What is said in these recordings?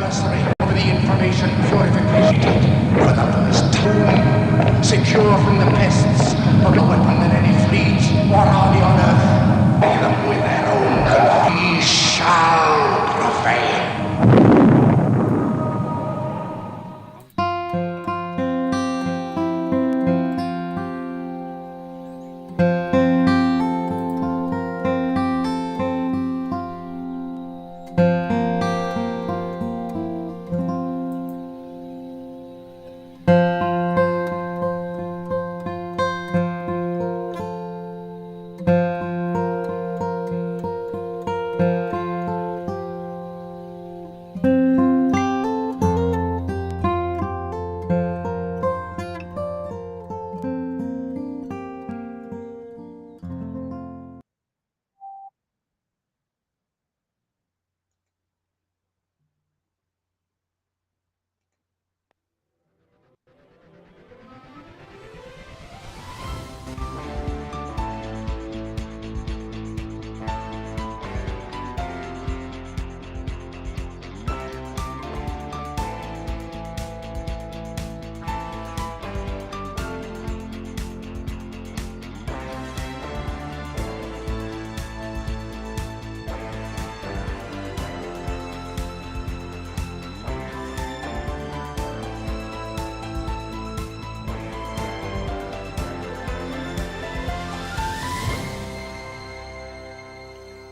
adversary over the information purification. Brother's tomb, secure from the pests, of a weapon that any fleet or army on earth, pay them with their own blood. We shall prevail.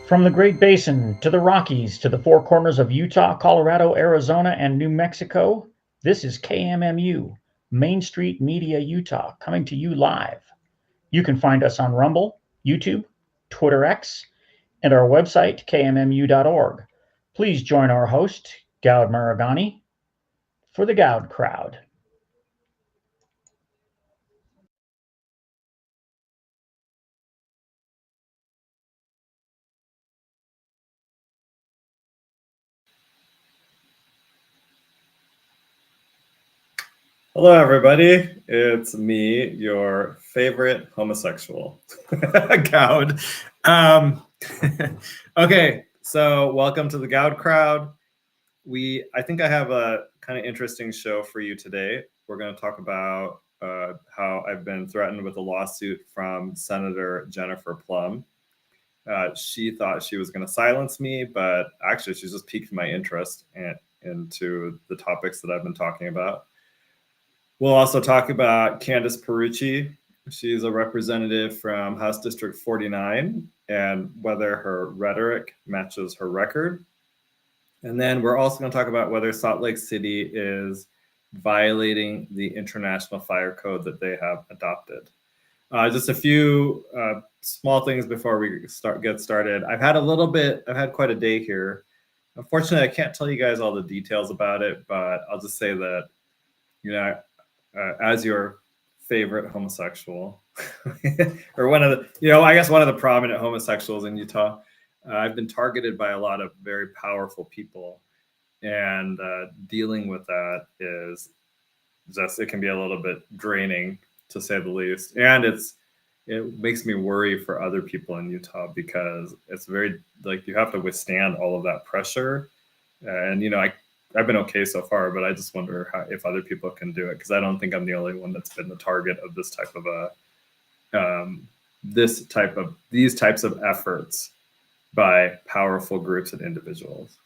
From the Great Basin to the Rockies to the four corners of Utah, Colorado, Arizona, and New Mexico, this is KMMU, Main Street Media Utah, coming to you live. You can find us on Rumble, YouTube, Twitter X, and our website, kmmu.org. Please join our host, Goud Maragani, for the Goud Crowd. Hello, everybody. It's me, your favorite homosexual, Goud. Okay, so welcome to the Goud Crowd. I think I have a kind of interesting show for you today. We're going to talk about how I've been threatened with a lawsuit from Senator Jennifer Plum. She thought she was going to silence me, but actually she's just piqued my interest into the topics that I've been talking about. We'll also talk about Candace Perucci. She's a representative from House District 49 and whether her rhetoric matches her record. And then we're also going to talk about whether Salt Lake City is violating the International Fire Code that they have adopted. Just a few small things before we get started. I've had quite a day here. Unfortunately, I can't tell you guys all the details about it, but I'll just say that, as your favorite homosexual, or one of the prominent homosexuals in Utah, I've been targeted by a lot of very powerful people, and dealing with that it can be a little bit draining, to say the least. And it makes me worry for other people in Utah, because it's very, you have to withstand all of that pressure. And, I've been okay so far, but I just wonder if other people can do it, because I don't think I'm the only one that's been the target of this type of these types of efforts by powerful groups and individuals.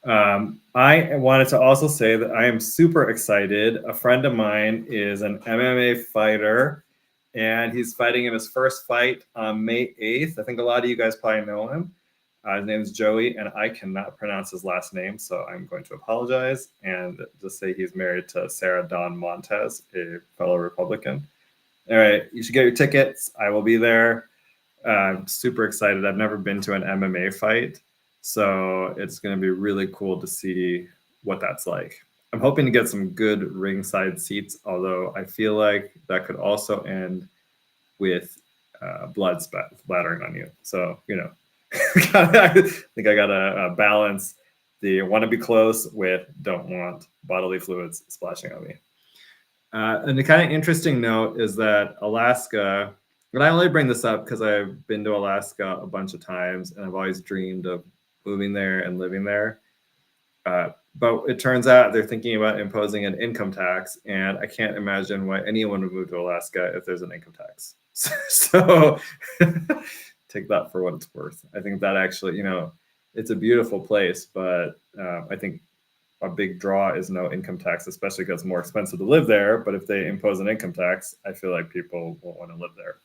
I wanted to also say that I am super excited. A friend of mine is an MMA fighter, and he's fighting in his first fight on May 8th. I think a lot of you guys probably know him. His name is Joey, and I cannot pronounce his last name, so I'm going to apologize and just say he's married to Sarah Dawn Montez, a fellow Republican. All right, you should get your tickets. I will be there. I'm super excited. I've never been to an MMA fight, so it's going to be really cool to see what that's like. I'm hoping to get some good ringside seats, although I feel like that could also end with blood splattering on you. So, I think I gotta balance the want to be close with don't want bodily fluids splashing on me. And the kind of interesting note is that Alaska, and I only bring this up because I've been to Alaska a bunch of times and I've always dreamed of moving there and living there. But it turns out they're thinking about imposing an income tax, and I can't imagine why anyone would move to Alaska if there's an income tax. So take that for what it's worth. I think that actually, it's a beautiful place, but I think a big draw is no income tax, especially because it's more expensive to live there. But if they impose an income tax, I feel like people won't want to live there.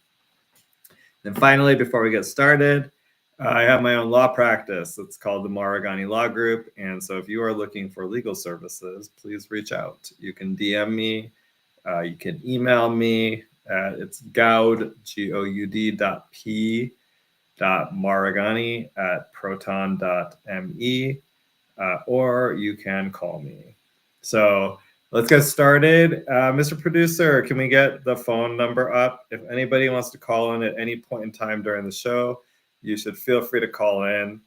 And finally, before we get started, I have my own law practice. It's called the Maragani Law Group. And so if you are looking for legal services, please reach out. You can DM me. You can email me. It's Goud, goud.maragani@proton.me. Or you can call me. So let's get started. Mr. Producer, can we get the phone number up? If anybody wants to call in at any point in time during the show, you should feel free to call in,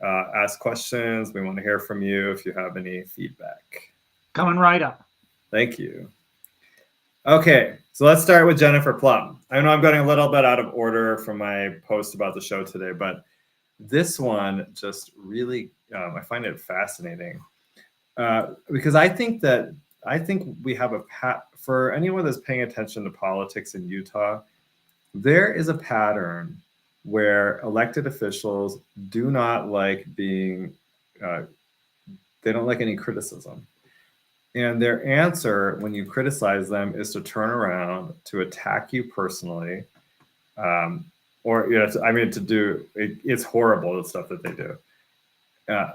ask questions. We want to hear from you if you have any feedback. Coming right up. Thank you. Okay, so let's start with Jennifer Plum. I know I'm getting a little bit out of order from my post about the show today, but this one just really, I find it fascinating because I think we have for anyone that's paying attention to politics in Utah, there is a pattern where elected officials do not like being, they don't like any criticism. And their answer when you criticize them is to turn around, to attack you personally, it's horrible, the stuff that they do.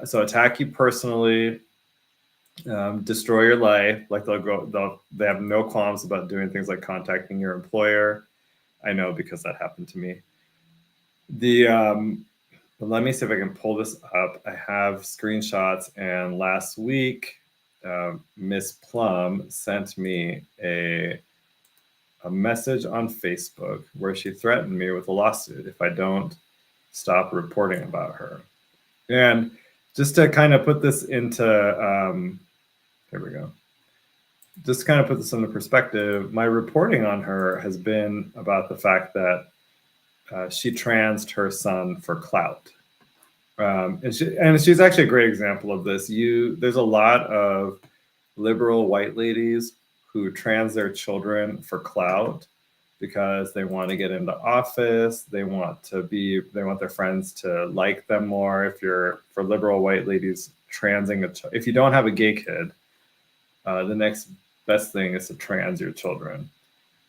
So attack you personally, destroy your life. Like they have no qualms about doing things like contacting your employer. I know because that happened to me. But let me see if I can pull this up. I have screenshots, and last week, Miss Plum sent me a message on Facebook where she threatened me with a lawsuit if I don't stop reporting about her. And just to kind of put this into, here we go. Just to kind of put this into perspective, my reporting on her has been about the fact that she transed her son for clout. And she's actually a great example of this. There's a lot of liberal white ladies who trans their children for clout because they want to get into office. They want their friends to like them more. For liberal white ladies, if you don't have a gay kid, the next best thing is to trans your children.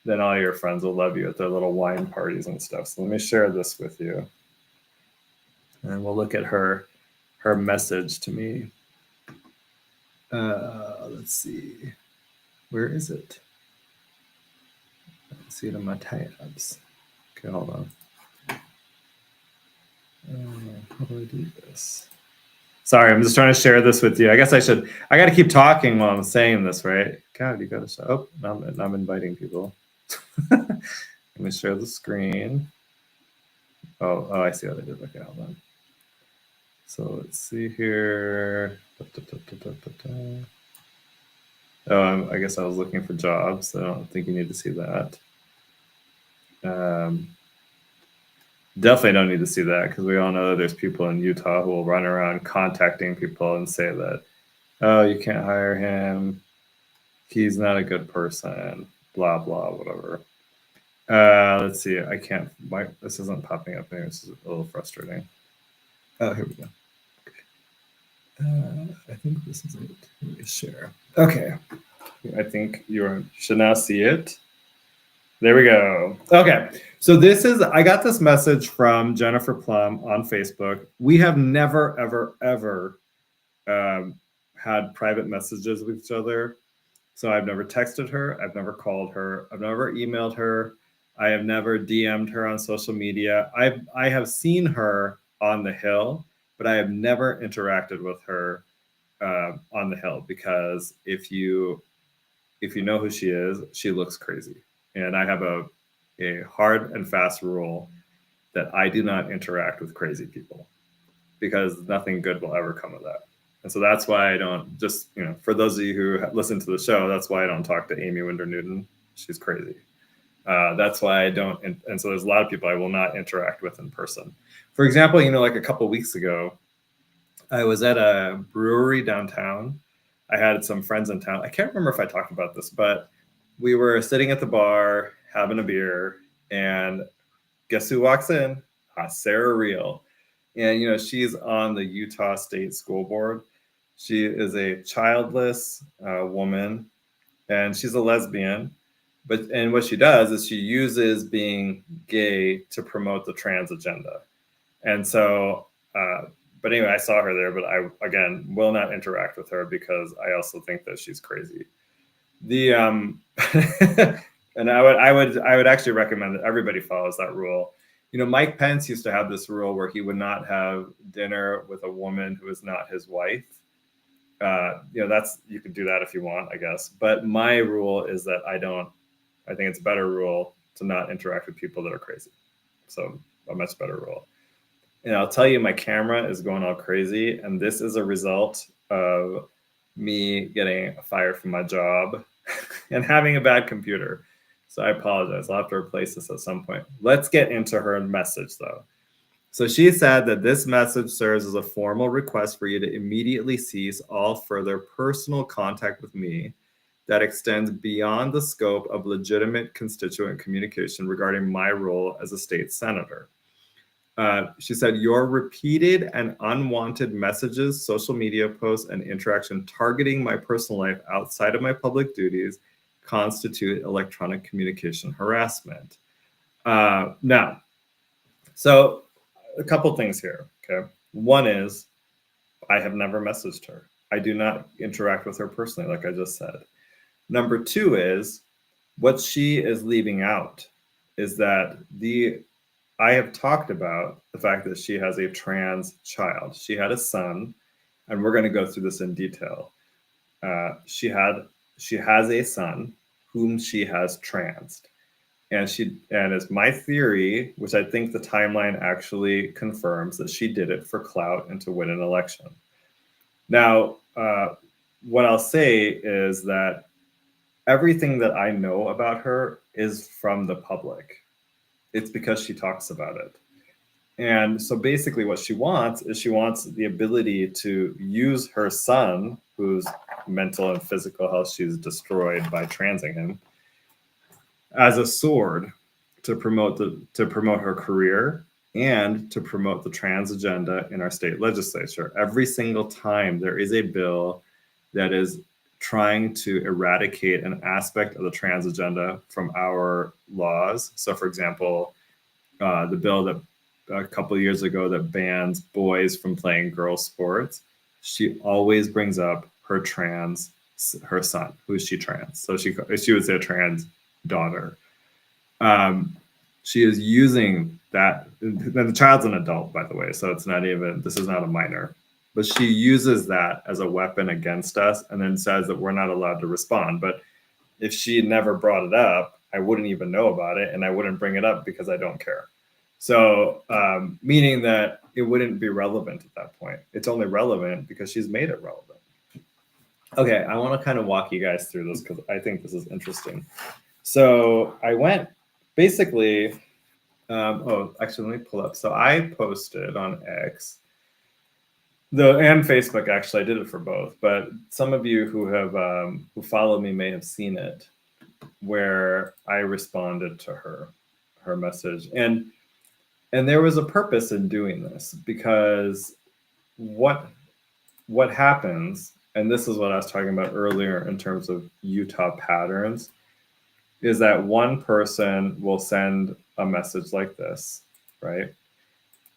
Then all your friends will love you at their little wine parties and stuff. So let me share this with you. And we'll look at her message to me. Let's see. Where is it? I can see it in my tabs. Okay, hold on. How do I do this? Sorry, I'm just trying to share this with you. I got to keep talking while I'm saying this, right? God, you got to stop. Oh, now I'm inviting people. Let me share the screen. Oh, I see what I did. Okay, hold on. So let's see here. Oh, I guess I was looking for jobs. So I don't think you need to see that. Definitely don't need to see that because we all know that there's people in Utah who will run around contacting people and say that, oh, you can't hire him. He's not a good person. Blah, blah, whatever. Let's see. This isn't popping up here. This is a little frustrating. Oh, here we go. Okay. I think this is it. Let me share. Okay. I think you should now see it. There we go. Okay. So I got this message from Jennifer Plum on Facebook. We have never, ever, ever had private messages with each other. So I've never texted her. I've never called her. I've never emailed her. I have never DM'd her on social media. I have seen her on the Hill, but I have never interacted with her on the Hill because if you know who she is, she looks crazy. And I have a hard and fast rule that I do not interact with crazy people because nothing good will ever come of that. And so that's why I don't for those of you who listen to the show, that's why I don't talk to Amy Winder Newton. She's crazy. That's why I don't. And so there's a lot of people I will not interact with in person. For example, like a couple of weeks ago, I was at a brewery downtown. I had some friends in town. I can't remember if I talked about this, but we were sitting at the bar having a beer, and guess who walks in? Sarah Reel. And, you know, she's on the Utah State School Board. She is a childless woman, and she's a lesbian. And what she does is she uses being gay to promote the trans agenda. And so, but anyway, I saw her there, but I, again, will not interact with her because I also think that she's crazy. And I would actually recommend that everybody follows that rule. You know, Mike Pence used to have this rule where he would not have dinner with a woman who is not his wife. You know, you can do that if you want, I guess. But my rule is that I think it's a better rule to not interact with people that are crazy. So a much better rule. And I'll tell you, my camera is going all crazy. And this is a result of me getting fired from my job and having a bad computer. So I apologize. I'll have to replace this at some point. Let's get into her message, though. So she said that this message serves as a formal request for you to immediately cease all further personal contact with me that extends beyond the scope of legitimate constituent communication regarding my role as a state senator. She said, your repeated and unwanted messages, social media posts, and interaction targeting my personal life outside of my public duties constitute electronic communication harassment. Now, so a couple things here, okay? One is, I have never messaged her. I do not interact with her personally, like I just said. Number two is, what she is leaving out is that I have talked about the fact that she has a trans child. She had a son, and we're going to go through this in detail. She has a son whom she has transed. And it's my theory, which I think the timeline actually confirms, that she did it for clout and to win an election. Now, what I'll say is that everything that I know about her is from the public. It's because she talks about it. And so basically what she wants is the ability to use her son, whose mental and physical health she's destroyed by transing him, as a sword to promote her career and to promote the trans agenda in our state legislature. Every single time there is a bill that is trying to eradicate an aspect of the trans agenda from our laws. So for example, the bill that a couple of years ago that bans boys from playing girls sports, she always brings up her son, who's she trans. So she would say a trans daughter. She is using that. The child's an adult, by the way, so this is not a minor, but she uses that as a weapon against us and then says that we're not allowed to respond. But if she never brought it up, I wouldn't even know about it, and I wouldn't bring it up because I don't care. So meaning that it wouldn't be relevant at that point. It's only relevant because she's made it relevant. Okay, I want to kind of walk you guys through this because I think this is interesting. So I went basically, actually, let me pull up. So I posted on X, and Facebook, actually, I did it for both, but some of you who follow me may have seen it, where I responded to her message. And there was a purpose in doing this, because what happens, and this is what I was talking about earlier in terms of Utah patterns, is that one person will send a message like this, right?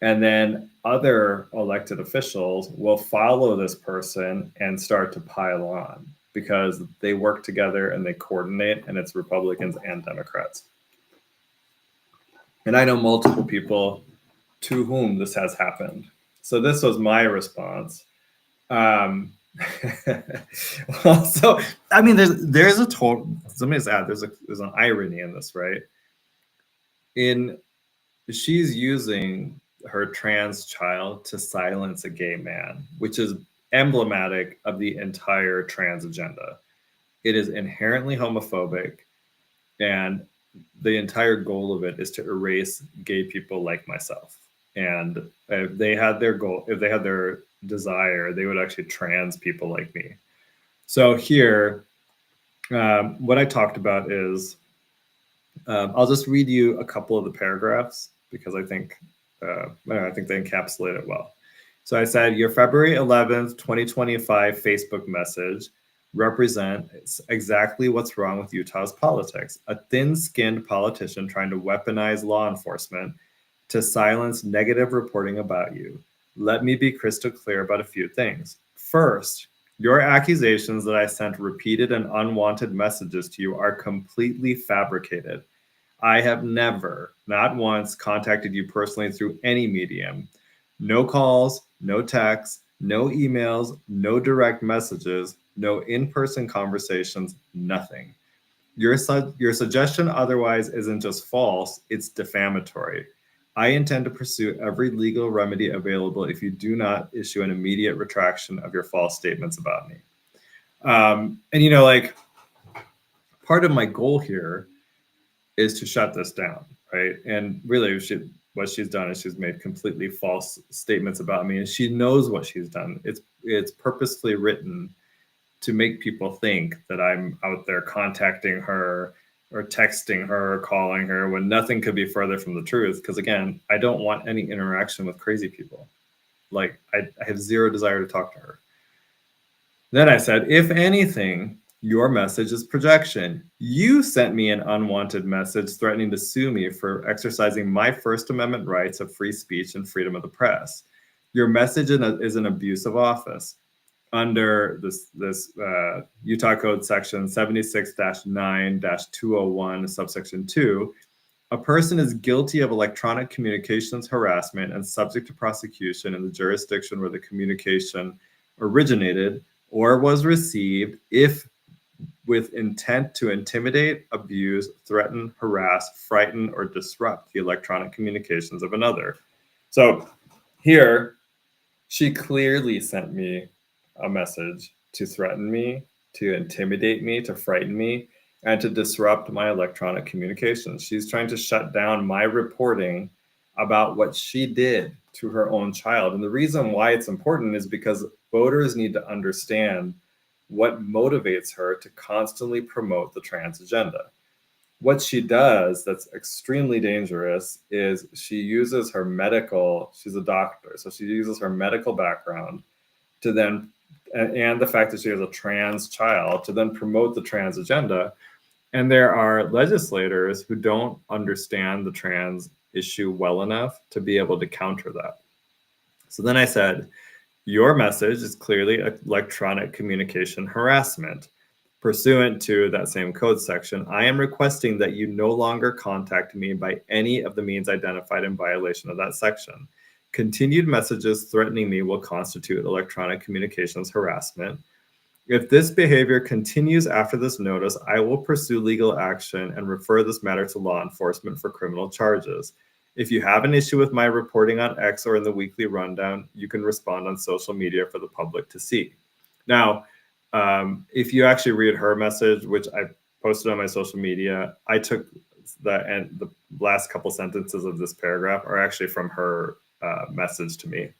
And then other elected officials will follow this person and start to pile on because they work together and they coordinate, and it's Republicans and Democrats. And I know multiple people to whom this has happened. So this was my response. Well, so I mean, there's a total. Let me just add, there's an irony in this, right? She's using her trans child to silence a gay man, which is emblematic of the entire trans agenda. It is inherently homophobic, and the entire goal of it is to erase gay people like myself. And if they had their goal, if they had their desire, they would actually trans people like me. So here, what I talked about is, I'll just read you a couple of the paragraphs because I think I think they encapsulate it well. So I said, your February 11th, 2025 Facebook message represents exactly what's wrong with Utah's politics. A thin-skinned politician trying to weaponize law enforcement to silence negative reporting about you. Let me be crystal clear about a few things. First, your accusations that I sent repeated and unwanted messages to you are completely fabricated. I have never, not once, contacted you personally through any medium. No calls, no texts, no emails, no direct messages, no in-person conversations, nothing. Your suggestion otherwise isn't just false, it's defamatory. I intend to pursue every legal remedy available if you do not issue an immediate retraction of your false statements about me. And you know, like, part of my goal here is to shut this down, right? And really, what she's done is she's made completely false statements about me, and she knows what she's done. It's purposefully written to make people think that I'm out there contacting her or texting her or calling her when nothing could be further from the truth. Because again, I don't want any interaction with crazy people. Like, I have zero desire to talk to her. Then I said, if anything, your message is projection. You sent me an unwanted message threatening to sue me for exercising my First Amendment rights of free speech and freedom of the press. Your message is an abuse of office. Under this Utah Code section 76-9-201, subsection 2, a person is guilty of electronic communications harassment and subject to prosecution in the jurisdiction where the communication originated or was received if with intent to intimidate, abuse, threaten, harass, frighten, or disrupt the electronic communications of another. So here, she clearly sent me a message to threaten me, to intimidate me, to frighten me, and to disrupt my electronic communications. She's trying to shut down my reporting about what she did to her own child. And the reason why it's important is because voters need to understand what motivates her to constantly promote the trans agenda. What she does that's extremely dangerous is she uses her medical, she's a doctor, so she uses her medical background to then, and the fact that she has a trans child, to then promote the trans agenda. And there are legislators who don't understand the trans issue well enough to be able to counter that. So then I said, your message is clearly electronic communication harassment. Pursuant to that same code section, I am requesting that you no longer contact me by any of the means identified in violation of that section. Continued messages threatening me will constitute electronic communications harassment. If this behavior continues after this notice, I will pursue legal action and refer this matter to law enforcement for criminal charges. If you have an issue with my reporting on X or in the weekly rundown, you can respond on social media for the public to see. Now, if you actually read her message, which I posted on my social media, I took the last couple sentences of this paragraph are actually from her message to me.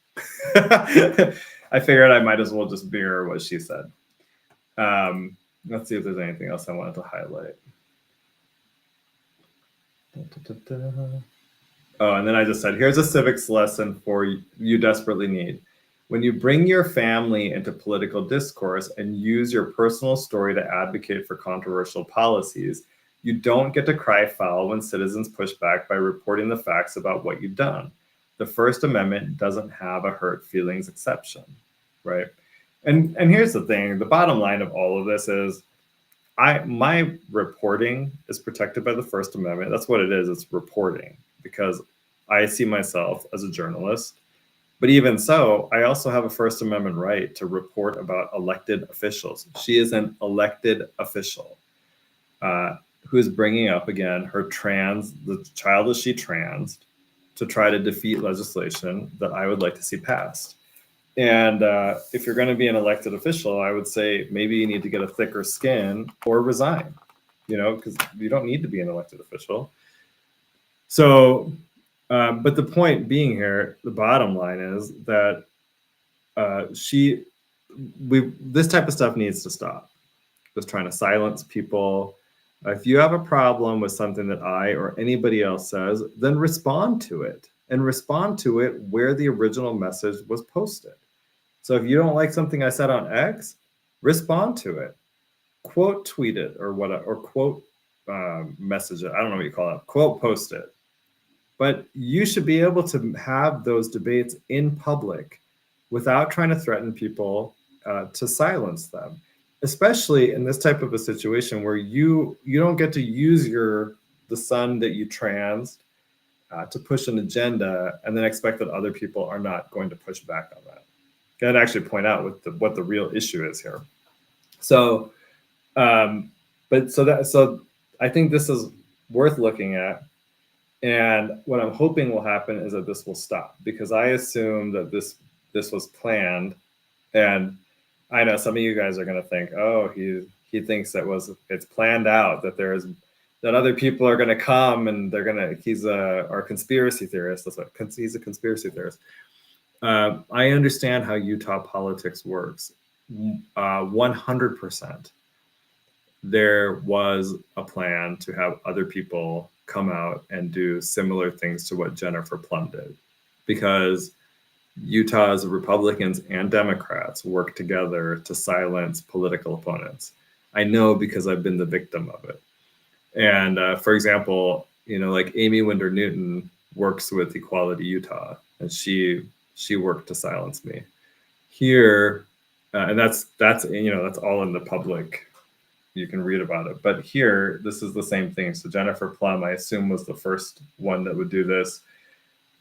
I figured I might as well just mirror what she said. Let's see if there's anything else I wanted to highlight. Oh, and then I just said, here's a civics lesson for you desperately need. When you bring your family into political discourse and use your personal story to advocate for controversial policies, you don't get to cry foul when citizens push back by reporting the facts about what you've done. The First Amendment doesn't have a hurt feelings exception, right? And here's the thing, the bottom line of all of this is my reporting is protected by the First Amendment. That's what it is, it's reporting, because I see myself as a journalist. But even so, I also have a First Amendment right to report about elected officials. She is an elected official who is bringing up, again, the child that she transed, to try to defeat legislation that I would like to see passed. And if you're going to be an elected official, I would say maybe you need to get a thicker skin or resign, because you don't need to be an elected official. So But the point being here, the bottom line is that this type of stuff needs to stop. Just trying to silence people. If you have a problem with something that I or anybody else says, then respond to it, and respond to it where the original message was posted. So if you don't like something I said on X, respond to it, quote tweet it, or quote message it. I don't know what you call it. Quote post it. But you should be able to have those debates in public without trying to threaten people to silence them, especially in this type of a situation where you don't get to use the son that you trans to push an agenda and then expect that other people are not going to push back on that. And actually point out what the real issue is here. So, so I think this is worth looking at. And what I'm hoping will happen is that this will stop, because I assume that this was planned. And I know some of you guys are going to think, oh, he thinks it's planned out, that other people are going to come and he's our conspiracy theorist. He's a conspiracy theorist. I understand how Utah politics works. 100%. There was a plan to have other people come out and do similar things to what Jennifer Plum did, because Utah's Republicans and Democrats work together to silence political opponents. I know because I've been the victim of it. And for example, like Amy Winder Newton works with Equality Utah, and she worked to silence me here. And that's all in the public. You can read about it. But here, this is the same thing. So Jennifer Plum, I assume, was the first one that would do this.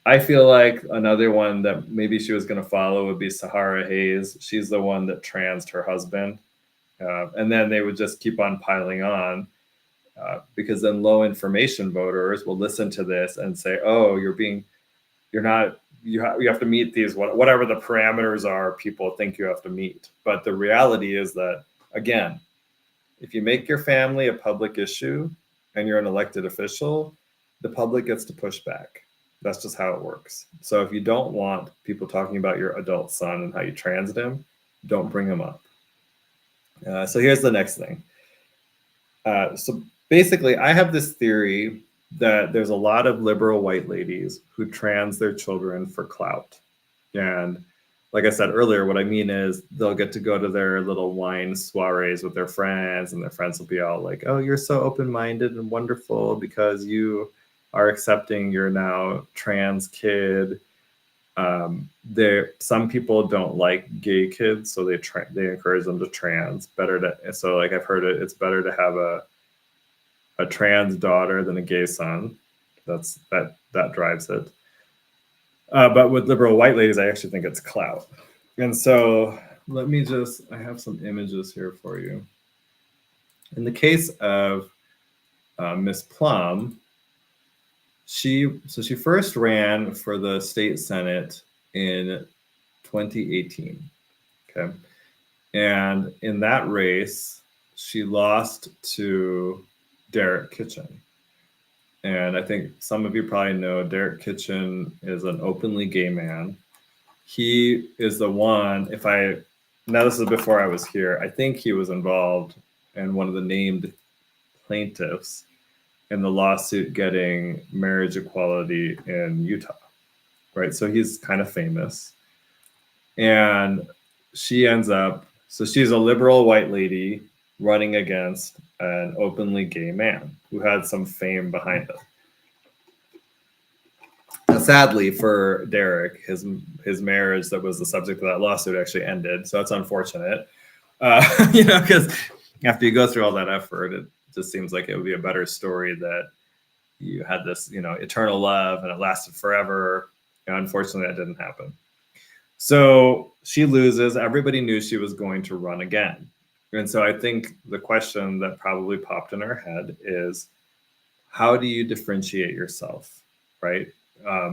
I feel like another one that maybe she was going to follow would be Sahara Hayes. She's the one that transed her husband. And then they would just keep on piling on, because then low information voters will listen to this and say, oh, you have to meet these, whatever the parameters are, people think you have to meet. But the reality is that, again, if you make your family a public issue and you're an elected official, the public gets to push back. That's just how it works. So if you don't want people talking about your adult son and how you transed him, don't bring him up. So here's the next thing. So basically, I have this theory that there's a lot of liberal white ladies who trans their children for clout. And like I said earlier, what I mean is they'll get to go to their little wine soirees with their friends, and their friends will be all like, oh, you're so open-minded and wonderful because you are accepting your now trans kid. Some people don't like gay kids, so they encourage them to trans. So like I've heard it's better to have a trans daughter than a gay son. That drives it. But with liberal white ladies, I actually think it's clout. And so I have some images here for you. In the case of Miss Plum, she first ran for the state senate in 2018. Okay. And in that race, she lost to Derek Kitchen. And I think some of you probably know Derek Kitchen is an openly gay man. He is the one, now this is before I was here, I think he was involved in one of the named plaintiffs in the lawsuit getting marriage equality in Utah, right? So he's kind of famous. And she's a liberal white lady running against an openly gay man who had some fame behind it. Now, sadly for Derek, his marriage that was the subject of that lawsuit actually ended. So that's unfortunate, because after you go through all that effort, it just seems like it would be a better story that you had this, eternal love and it lasted forever. Unfortunately, that didn't happen. So she loses. Everybody knew she was going to run again. And so I think the question that probably popped in her head is, how do you differentiate yourself, right,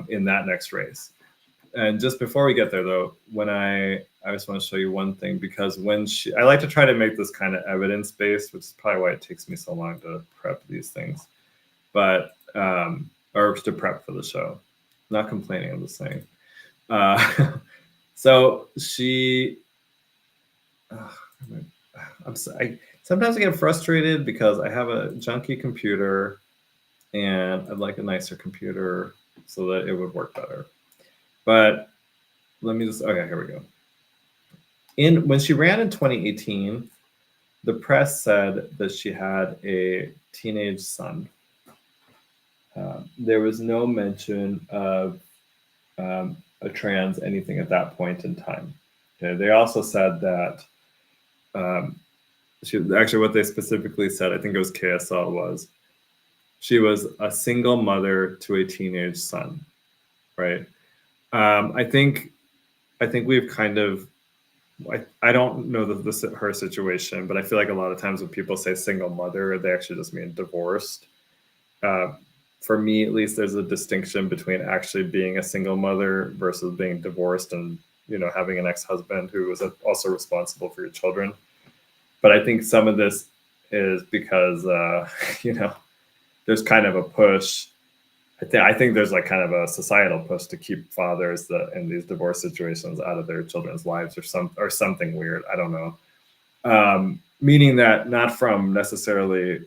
in that next race? And just before we get there, though, I just want to show you one thing, because I like to try to make this kind of evidence-based, which is probably why it takes me so long to prep these things, or to prep for the show. Not complaining, I'm just saying. So she, I'm sorry. Sometimes I get frustrated because I have a junky computer and I'd like a nicer computer so that it would work better. But let me just, okay, here we go. When she ran in 2018, the press said that she had a teenage son. There was no mention of a trans anything at that point in time. Okay. They also said that actually what they specifically said, I think it was KSL, was she was a single mother to a teenage son, right? I think we've kind of, I don't know her situation, but I feel like a lot of times when people say single mother, they actually just mean divorced. For me, at least, there's a distinction between actually being a single mother versus being divorced and, having an ex-husband who was also responsible for your children. But I think some of this is because, there's kind of a push. I think there's like kind of a societal push to keep fathers in these divorce situations out of their children's lives or something weird. I don't know. Meaning that not from necessarily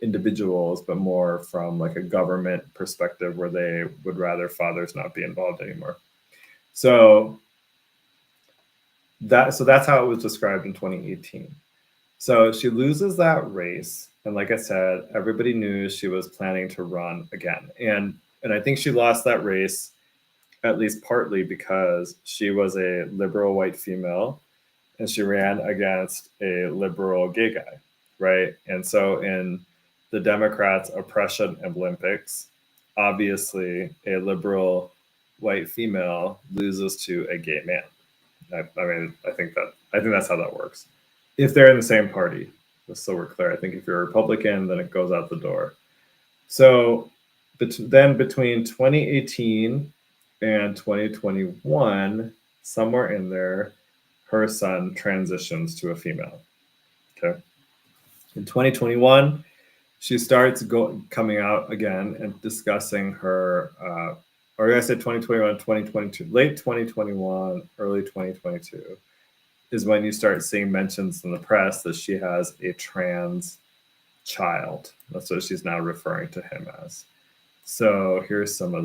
individuals, but more from like a government perspective where they would rather fathers not be involved anymore. So that's how it was described in 2018. So she loses that race. And like I said, everybody knew she was planning to run again. And I think she lost that race at least partly because she was a liberal white female and she ran against a liberal gay guy, right? And so in the Democrats' oppression Olympics, obviously a liberal white female loses to a gay man. I think that's how that works. If they're in the same party, just so we're clear. I think if you're a Republican, then it goes out the door. So then between 2018 and 2021, somewhere in there, her son transitions to a female. Okay. In 2021, she starts coming out again and discussing her, or I said 2021, 2022, late 2021, early 2022 is when you start seeing mentions in the press that she has a trans child. That's what she's now referring to him as. So here's some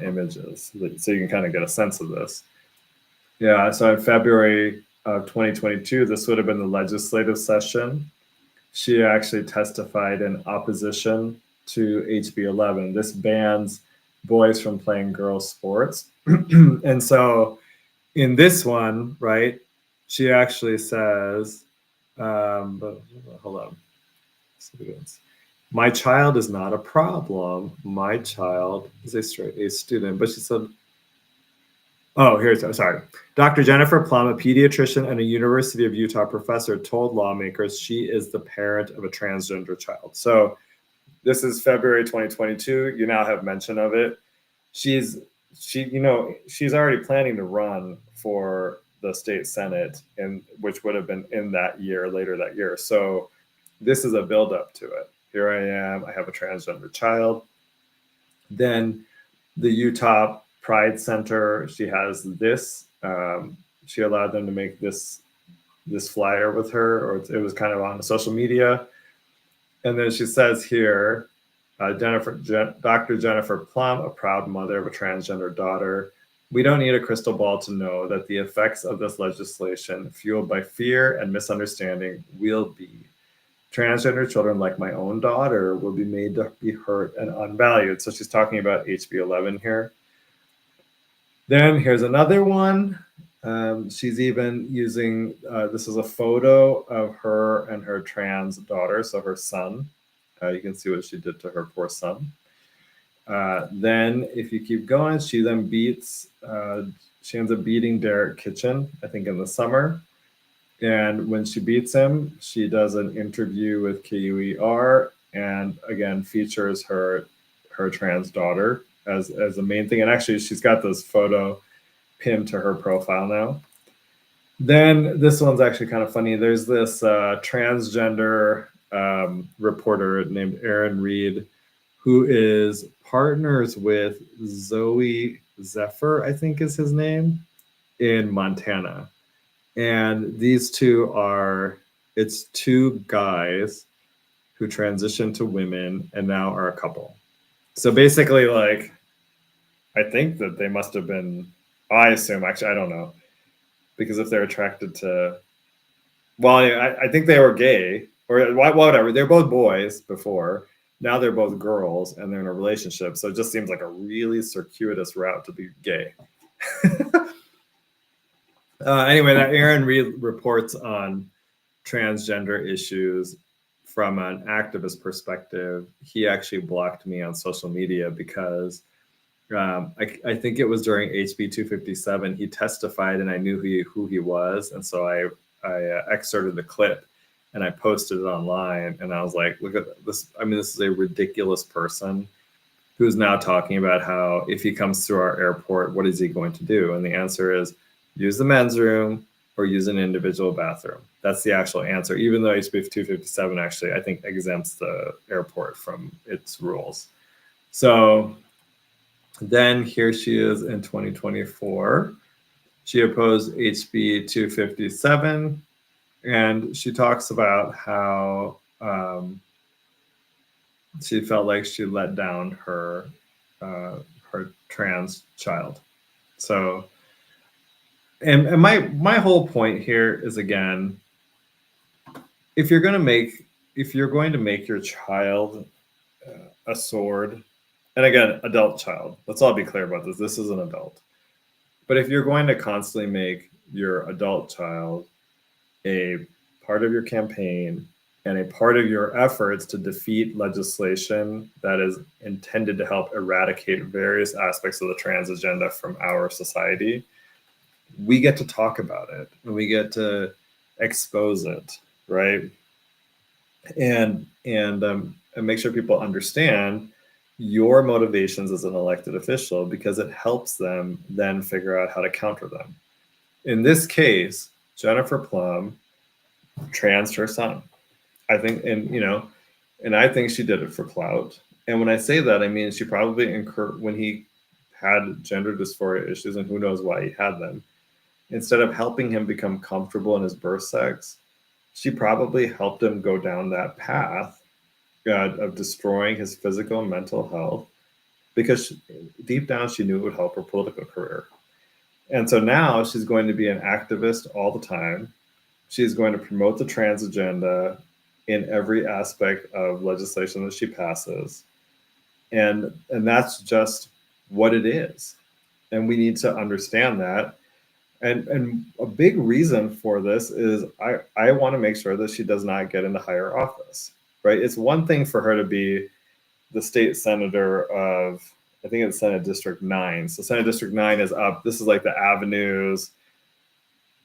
images so you can kind of get a sense of this. Yeah, so in February of 2022, this would have been the legislative session. She actually testified in opposition to HB 11. This bans boys from playing girls' sports. And so in this one, right, she actually says, but hold on. My child is not a problem. My child is a straight A student. But she said, sorry. Dr. Jennifer Plum, a pediatrician and a University of Utah professor, told lawmakers she is the parent of a transgender child. So this is February 2022. You now have mention of it. She's already planning to run for the state Senate, which would have been later that year. So this is a buildup to it. Here I am. I have a transgender child. Then the Utah Pride Center, she has this. She allowed them to make this flyer with her, or it was kind of on social media. And then she says here, Dr. Jennifer Plum, a proud mother of a transgender daughter. We don't need a crystal ball to know that the effects of this legislation, fueled by fear and misunderstanding, will be transgender children like my own daughter will be made to be hurt and unvalued. So she's talking about HB 11 here. Then here's another one. She's even using, this is a photo of her and her trans daughter, so her son. You can see what she did to her poor son. Then if you keep going, she then she ends up beating Derek Kitchen, I think in the summer. And when she beats him, she does an interview with KUER and again features her trans daughter as the main thing. And actually, she's got this photo pinned to her profile now. Then this one's actually kind of funny. There's this transgender reporter named Erin Reed who is partners with Zoe Zephyr, I think is his name, in Montana. And these two it's two guys who transitioned to women and now are a couple. So basically, like, I think that they must have been, I assume, actually, I don't know, because if they're attracted to, well, I think they were gay, or whatever. They're both boys before. Now they're both girls, and they're in a relationship. So it just seems like a really circuitous route to be gay. Anyway, that Aaron Reed reports on transgender issues from an activist perspective. He actually blocked me on social media because I think it was during HB 257. He testified, and I knew who he was, and so I excerpted the clip and I posted it online. And I was like, "Look at this! I mean, this is a ridiculous person who's now talking about how if he comes through our airport, what is he going to do?" And the answer is use the men's room or use an individual bathroom. That's the actual answer, even though HB 257 actually, I think, exempts the airport from its rules. So then here she is in 2024. She opposed HB 257, and she talks about how she felt like she let down her trans child. So, and my whole point here is, again, if you're going to make your child a sword, and again, adult child, let's all be clear about this. This is an adult. But if you're going to constantly make your adult child a part of your campaign and a part of your efforts to defeat legislation that is intended to help eradicate various aspects of the trans agenda from our society, we get to talk about it and we get to expose it, right? And make sure people understand your motivations as an elected official, because it helps them then figure out how to counter them. In this case, Jennifer Plum transed her son. I think, and I think she did it for clout. And when I say that, I mean, she probably when he had gender dysphoria issues, and who knows why he had them, instead of helping him become comfortable in his birth sex, she probably helped him go down that path of destroying his physical and mental health, because deep down she knew it would help her political career. And so now she's going to be an activist all the time. She's going to promote the trans agenda in every aspect of legislation that she passes. And that's just what it is. And we need to understand that. And a big reason for this is I want to make sure that she does not get into higher office, right? It's one thing for her to be the state senator of, I think it's Senate District 9. So Senate District 9 is up. This is like the avenues,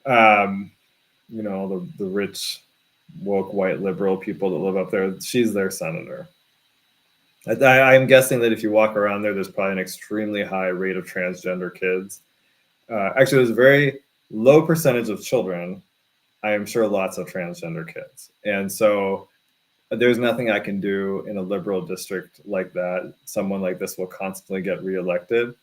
the rich, woke, white, liberal people that live up there. She's their senator. I'm guessing that if you walk around there, there's probably an extremely high rate of transgender kids. Actually, there's a very low percentage of children. I am sure lots of transgender kids. And so there's nothing I can do in a liberal district like that. Someone like this will constantly get reelected.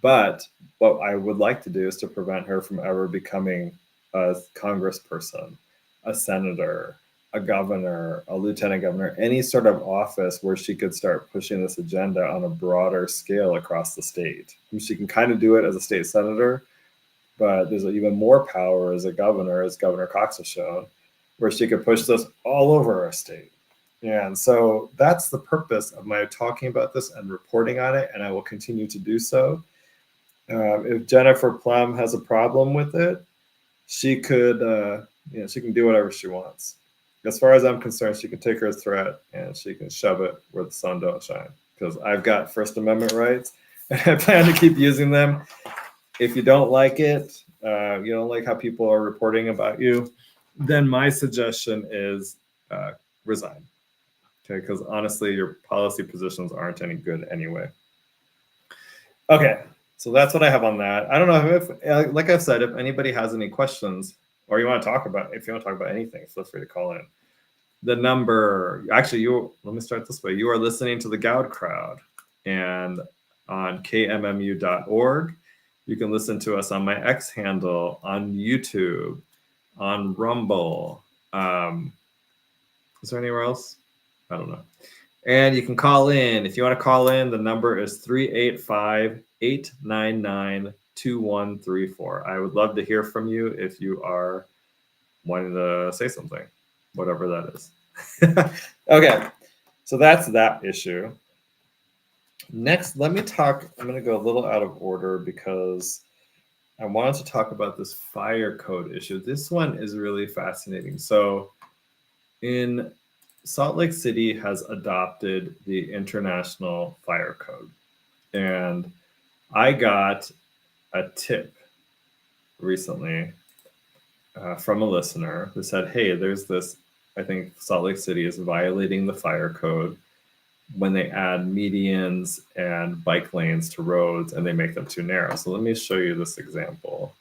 But what I would like to do is to prevent her from ever becoming a congressperson, a senator, a governor, a lieutenant governor, any sort of office where she could start pushing this agenda on a broader scale across the state. She can kind of do it as a state senator, but there's even more power as a governor, as Governor Cox has shown, where she could push this all over our state. And so that's the purpose of my talking about this and reporting on it, and I will continue to do so. If Jennifer Plum has a problem with it, she could, she can do whatever she wants. As far as I'm concerned, she can take her threat and she can shove it where the sun don't shine, because I've got First Amendment rights and I plan to keep using them. If you don't like it, you don't like how people are reporting about you, then my suggestion is resign. Okay, because honestly, your policy positions aren't any good anyway. Okay, so that's what I have on that. I don't know if, like I've said, if anybody has any questions or you want to talk about, if you want to talk about anything, feel free to call in. the number, actually, let me start this way. You are listening to the Goud Crowd, and on KMMU.org. You can listen to us on my X handle, on YouTube, on Rumble. Is there anywhere else? I don't know. And you can call in. If you want to call in, the number is 385-899-2134. I would love to hear from you if you are wanting to say something, whatever that is. Okay, so that's that issue. Next, let me talk. I'm going to go a little out of order because I wanted to talk about this fire code issue. This one is really fascinating. So in Salt Lake City has adopted the International Fire Code. And I got a tip recently from a listener who said, hey, there's this, I think Salt Lake City is violating the fire code when they add medians and bike lanes to roads and they make them too narrow. So let me show you this example.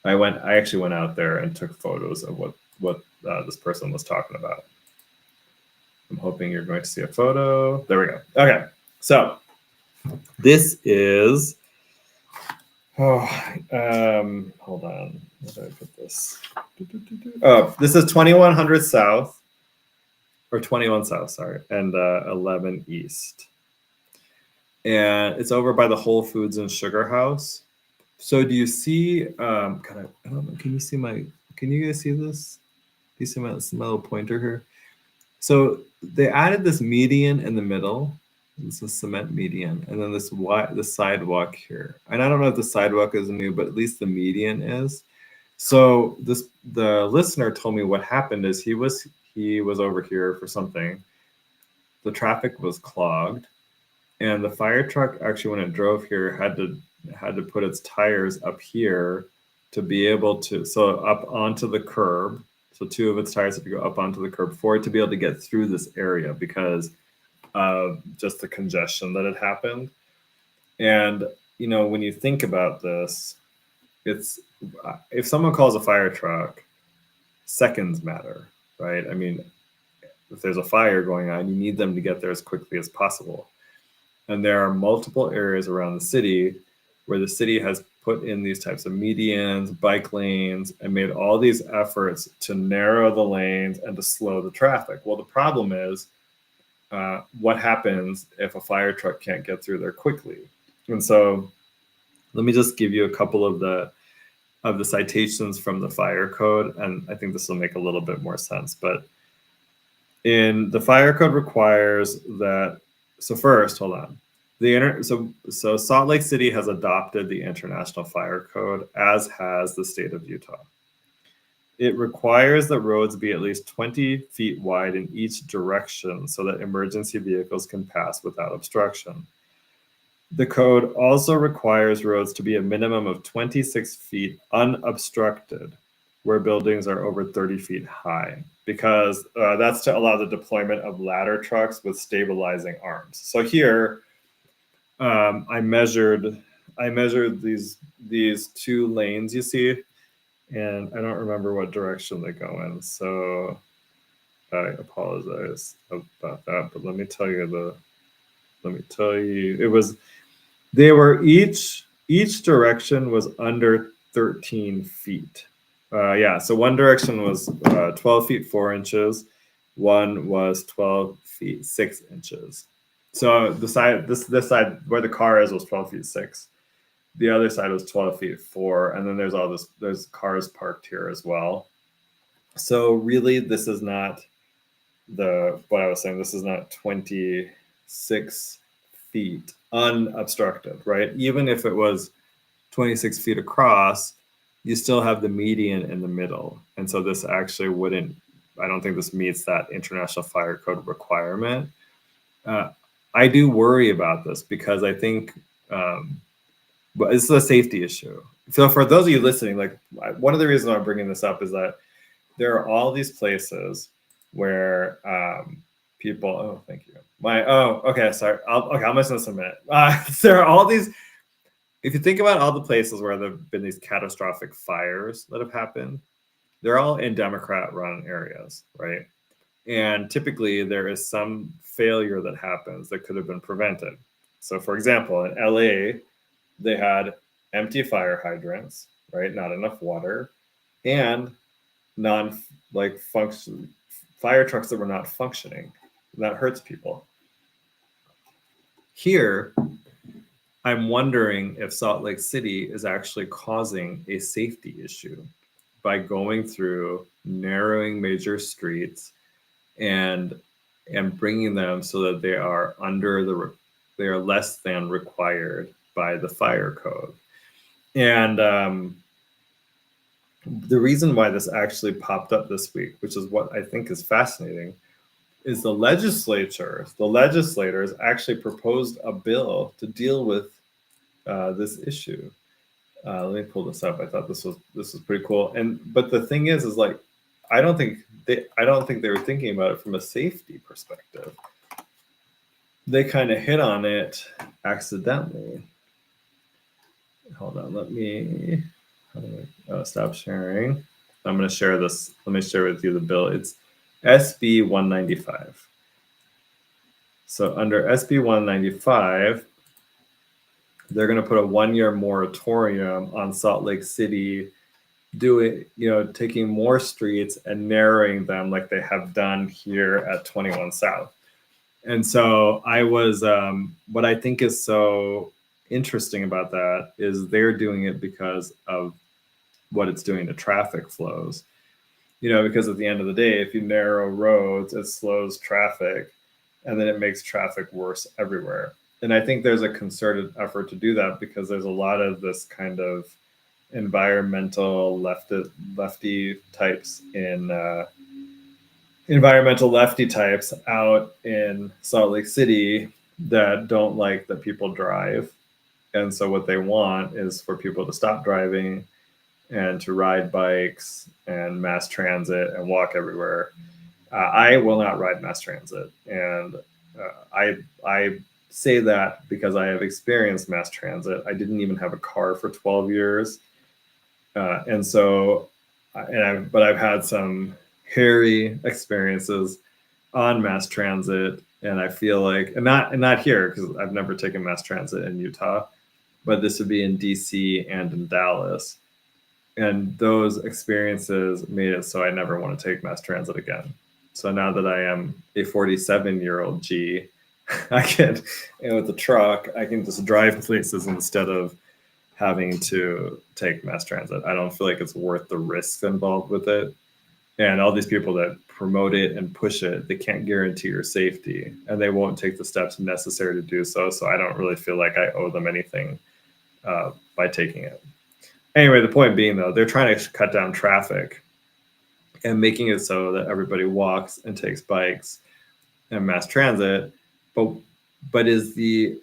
I actually went out there and took photos of what this person was talking about. I'm hoping you're going to see a photo. There we go. Okay, so this is, hold on. Where did I put this? Oh, this is 2100 South, or 21 South, sorry, and 11 East. And it's over by the Whole Foods and Sugar House. So do you see, I don't know, can you guys see this? Do you see my little pointer here? So they added this median in the middle. This is cement median, and then the sidewalk here. And I don't know if the sidewalk is new, but at least the median is. So the listener told me what happened is he was over here for something. The traffic was clogged, and the fire truck actually, when it drove here, had to put its tires up here to be able to, so up onto the curb. So two of its tires had to go up onto the curb for it to be able to get through this area because of just the congestion that had happened. And, you know, when you think about this, it's, if someone calls a fire truck, seconds matter, right? I mean, if there's a fire going on, you need them to get there as quickly as possible. And there are multiple areas around the city where the city has put in these types of medians, bike lanes, and made all these efforts to narrow the lanes and to slow the traffic. Well, the problem is, what happens if a fire truck can't get through there quickly? And so let me just give you a couple of the citations from the fire code, and I think this will make a little bit more sense. But in the fire code requires that, so first, hold on. So Salt Lake City has adopted the International Fire Code, as has the state of Utah. It requires that roads be at least 20 feet wide in each direction so that emergency vehicles can pass without obstruction. The code also requires roads to be a minimum of 26 feet unobstructed where buildings are over 30 feet high, because that's to allow the deployment of ladder trucks with stabilizing arms. So here, I measured these two lanes you see, and I don't remember what direction they go in, so I apologize about that. But let me tell you they were each direction was under 13 feet. Yeah, so one direction was 12 feet 4 inches, one was 12 feet 6 inches. So the side, this side where the car is was 12 feet 6. The other side was 12 feet 4, and then there's cars parked here as well. So really, this is not what I was saying. This is not 26 feet unobstructed, right? Even if it was 26 feet across, you still have the median in the middle. And so this actually I don't think this meets that International Fire Code requirement. I do worry about this because I think, but it's a safety issue. So for those of you listening, like one of the reasons I'm bringing this up is that there are all these places where people, oh, thank you. Okay, sorry. I'll mention this in a minute. There are all these, if you think about all the places where there have been these catastrophic fires that have happened, they're all in Democrat-run areas, right? And typically there is some failure that happens that could have been prevented. So for example, in LA, they had empty fire hydrants, right? Not enough water, and function fire trucks that were not functioning. That hurts people. Here, I'm wondering if Salt Lake City is actually causing a safety issue by going through narrowing major streets and bringing them so that they are they are less than required by the fire code. And the reason why this actually popped up this week, which is what I think is fascinating, is the legislators actually proposed a bill to deal with this issue. Let me pull this up. I thought this was pretty cool. But the thing is like, I don't think they were thinking about it from a safety perspective. They kind of hit on it accidentally. Hold on, let me stop sharing. I'm going to share this. Let me share with you the bill. It's SB 195. So under SB 195, they're going to put a 1-year moratorium on Salt Lake City taking more streets and narrowing them like they have done here at 21 South. And so what I think is so interesting about that is they're doing it because of what it's doing to traffic flows. Because at the end of the day, if you narrow roads, it slows traffic, and then it makes traffic worse everywhere. And I think there's a concerted effort to do that because there's a lot of this kind of environmental lefty types out in Salt Lake City that don't like that people drive. And so what they want is for people to stop driving and to ride bikes and mass transit and walk everywhere. I will not ride mass transit. And I say that because I have experienced mass transit. I didn't even have a car for 12 years. But I've had some hairy experiences on mass transit, and I feel like, and not here because I've never taken mass transit in Utah, but this would be in DC and in Dallas, and those experiences made it so I never want to take mass transit again. So now that I am a 47-year-old G, with the truck, I can just drive places instead of having to take mass transit. I don't feel like it's worth the risks involved with it. And all these people that promote it and push it, they can't guarantee your safety, and they won't take the steps necessary to do so. So I don't really feel like I owe them anything by taking it. Anyway, the point being, though, they're trying to cut down traffic and making it so that everybody walks and takes bikes and mass transit. But is the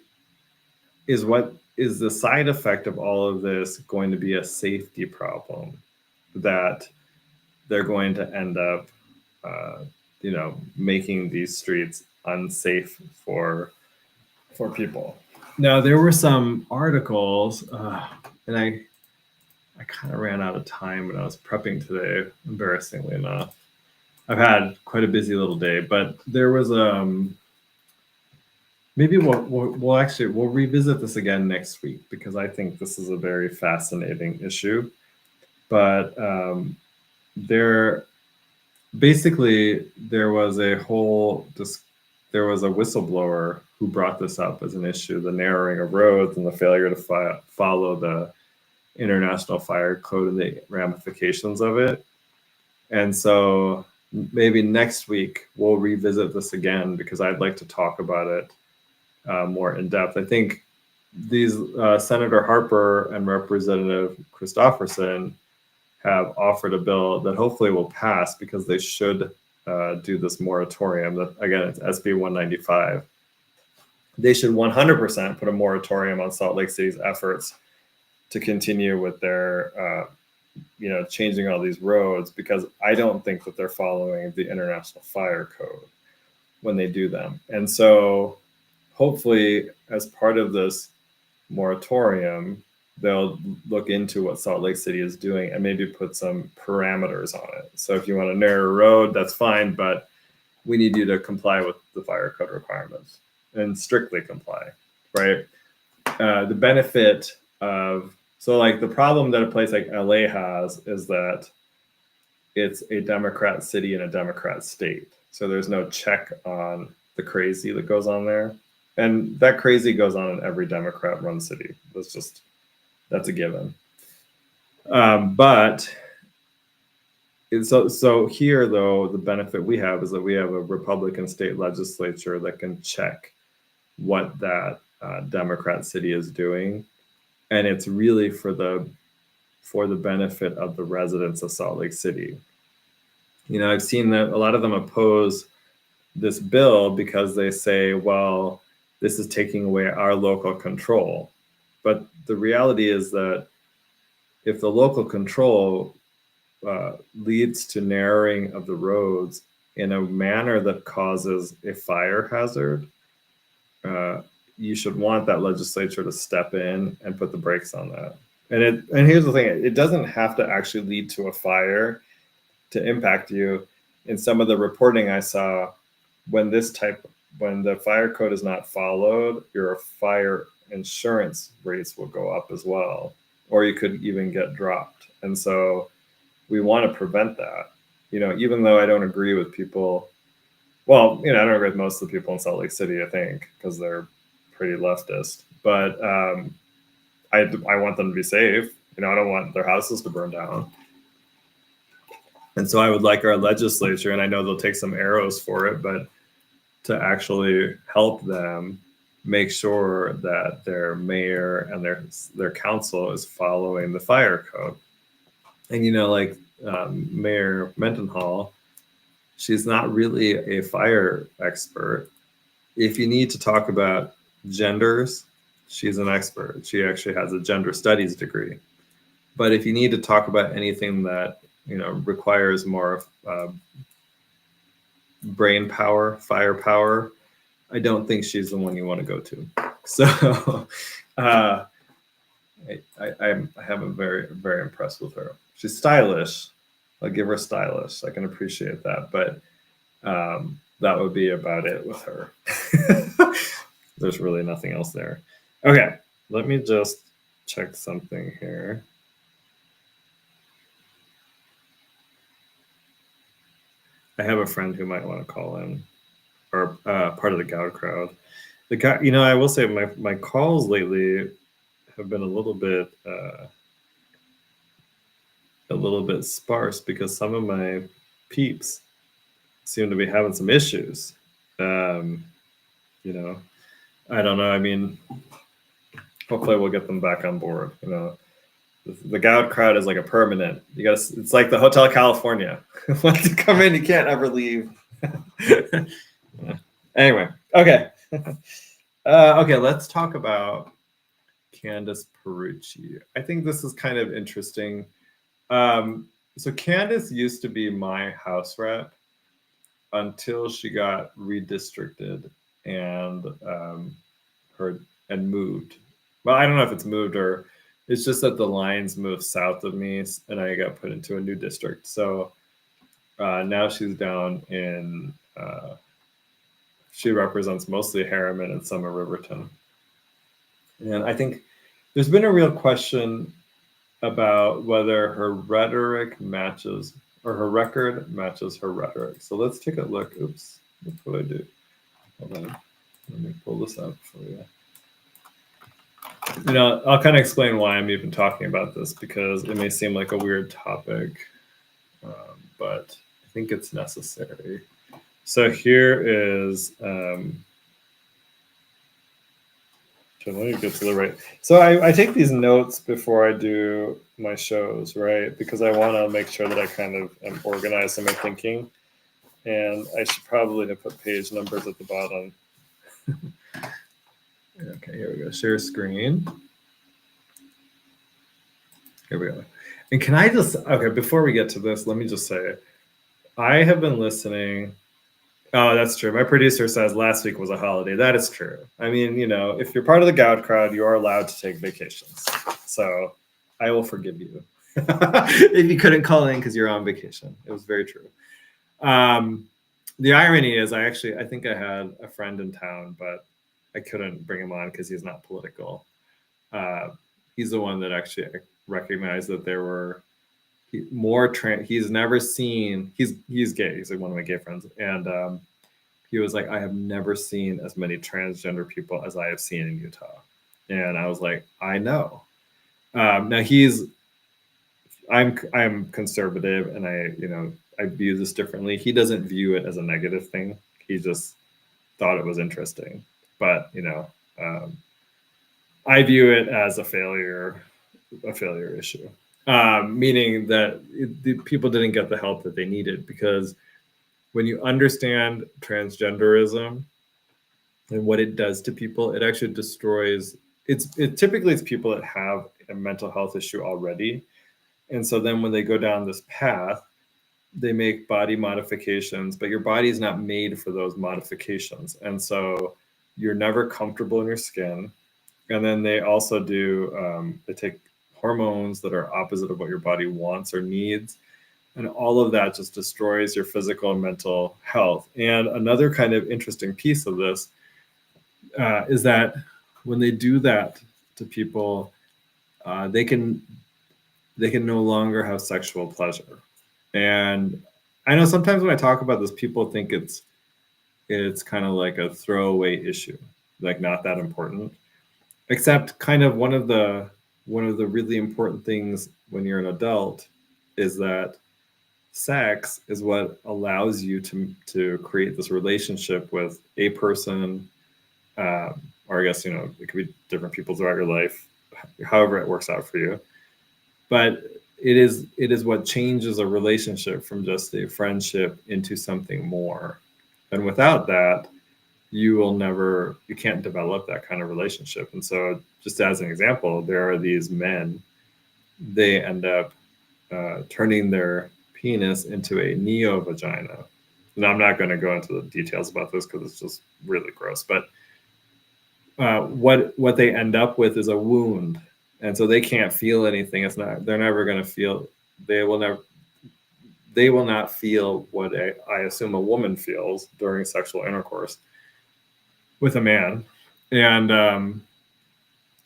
side effect of all of this going to be a safety problem that they're going to end up, making these streets unsafe for people? Now, there were some articles, and I kind of ran out of time when I was prepping today, embarrassingly enough. I've had quite a busy little day, but there was maybe we'll revisit this again next week because I think this is a very fascinating issue. But there was a whistleblower who brought this up as an issue: the narrowing of roads and the failure to follow the International Fire Code and the ramifications of it. And so maybe next week we'll revisit this again because I'd like to talk about it more in depth. I think these Senator Harper and Representative Christopherson have offered a bill that hopefully will pass because they should do this moratorium. That, again, it's SB 195. They should 100% put a moratorium on Salt Lake City's efforts to continue with their, changing all these roads, because I don't think that they're following the International Fire Code when they do them. And so hopefully, as part of this moratorium, they'll look into what Salt Lake City is doing and maybe put some parameters on it. So if you want to narrow a road, that's fine, but we need you to comply with the fire code requirements and strictly comply, right? The benefit of, so like the problem that a place like LA has is that it's a Democrat city and a Democrat state. So there's no check on the crazy that goes on there. And that crazy goes on in every Democrat run city. That's a given. But so here, though, the benefit we have is that we have a Republican state legislature that can check what that Democrat city is doing. And it's really for the benefit of the residents of Salt Lake City. You know, I've seen that a lot of them oppose this bill because they say, well, this is taking away our local control. But the reality is that if the local control leads to narrowing of the roads in a manner that causes a fire hazard, you should want that legislature to step in and put the brakes on that. And here's the thing, it doesn't have to actually lead to a fire to impact you. In some of the reporting I saw, when the fire code is not followed, your fire insurance rates will go up as well, or you could even get dropped. And so we want to prevent that. You know, even though I don't agree with people, well, you know, I don't agree with most of the people in Salt Lake City, I think, because they're pretty leftist. But I want them to be safe. You know, I don't want their houses to burn down. And so I would like our legislature, and I know they'll take some arrows for it, but to actually help them make sure that their mayor and their council is following the fire code. And, you know, like Mayor Mendenhall, she's not really a fire expert. If you need to talk about genders, she's an expert. She actually has a gender studies degree. But if you need to talk about anything that, you know, requires more brain power, firepower, I don't think she's the one you want to go to. So I haven't very, very impressed with her. She's stylish. I'll give her stylish. I can appreciate that, but that would be about it with her. There's really nothing else there. Okay, let me just check something here. I have a friend who might want to call in, or part of the Goud crowd. You know, I will say my calls lately have been a little bit sparse because some of my peeps seem to be having some issues. You know, I don't know. I mean, hopefully we'll get them back on board. You know, the Goud crowd is like a permanent. It's like the Hotel California. Once you come in, you can't ever leave. Anyway, okay. Okay, let's talk about Candace Perucci. I think this is kind of interesting. So Candace used to be my house rep until she got redistricted and moved. Well, I don't know if it's moved or it's just that the lines moved south of me and I got put into a new district. So now she's down in, she represents mostly Harriman and some of Riverton. And I think there's been a real question about whether her rhetoric matches, or her record matches her rhetoric. So let's take a look. Oops, that's what I do. Hold on, let me pull this up for you. You know, I'll kind of explain why I'm even talking about this because it may seem like a weird topic, but I think it's necessary. So here is, let me get to the right. So I take these notes before I do my shows, right? Because I want to make sure that I kind of am organized in my thinking. And I should probably have put page numbers at the bottom. Okay, here we go. Share screen. Here we go. And can I just, okay, before we get to this, let me just say, I have been listening. Oh, that's true. My producer says last week was a holiday. That is true. I mean, you know, if you're part of the Goud crowd, you are allowed to take vacations. So I will forgive you if you couldn't call in because you're on vacation. It was very true. the irony is I think I had a friend in town, but I couldn't bring him on because he's not political. He's the one that actually recognized that there were he's never seen, he's gay, he's like one of my gay friends, and he was like, I have never seen as many transgender people as I have seen in Utah. And I was like, I know. Now I'm conservative, and I view this differently. He doesn't view it as a negative thing. He just thought it was interesting. But I view it as a failure issue, meaning that the people didn't get the help that they needed, because when you understand transgenderism and what it does to people, it actually destroys. Typically it's people that have a mental health issue already, and so then when they go down this path, they make body modifications, but your body is not made for those modifications, and so you're never comfortable in your skin. And then they also they take hormones that are opposite of what your body wants or needs. And all of that just destroys your physical and mental health. And another kind of interesting piece of this is that when they do that to people, they can no longer have sexual pleasure. And I know sometimes when I talk about this, people think it's kind of like a throwaway issue, like not that important. Except kind of one of the really important things when you're an adult is that sex is what allows you to create this relationship with a person, or I guess it could be different people throughout your life, however it works out for you. But it is what changes a relationship from just a friendship into something more. And without that, you can't develop that kind of relationship. And so, just as an example, there are these men, they end up turning their penis into a neo-vagina. And I'm not going to go into the details about this because it's just really gross. But what they end up with is a wound, and so they can't feel anything. They're never going to feel. They will not feel what I assume a woman feels during sexual intercourse with a man. And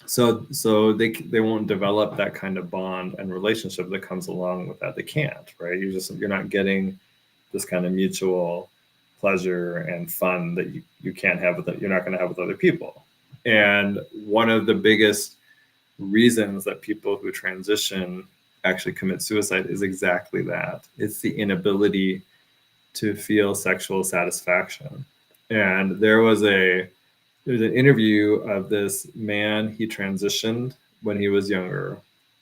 so they won't develop that kind of bond and relationship that comes along with that. They can't, right? You're not getting this kind of mutual pleasure and fun that you can't have you're not going to have with other people. And one of the biggest reasons that people who transition actually commit suicide is exactly that. It's the inability to feel sexual satisfaction. And there was an interview of this man. He transitioned when he was younger,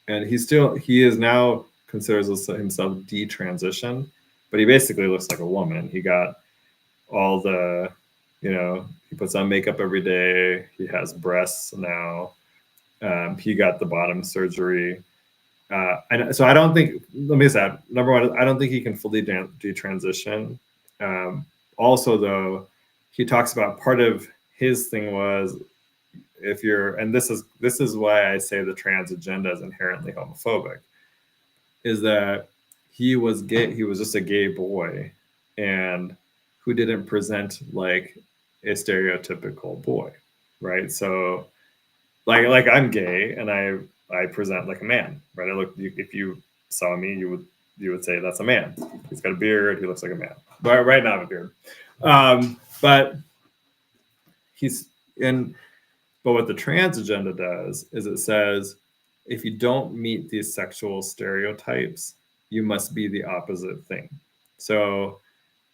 and he is now considers himself detransitioned, but he basically looks like a woman. He got all the, he puts on makeup every day. He has breasts now. He got the bottom surgery. So I don't think, let me say, number one, I don't think he can fully detransition. Also, though, he talks about part of his thing was, and this is why I say the trans agenda is inherently homophobic, is that he was gay. He was just a gay boy, and who didn't present like a stereotypical boy, right? So, like I'm gay and I present like a man, right? If you saw me, you would say that's a man. He's got a beard. He looks like a man. But right now I have a beard. But what the trans agenda does is it says, if you don't meet these sexual stereotypes, you must be the opposite thing. So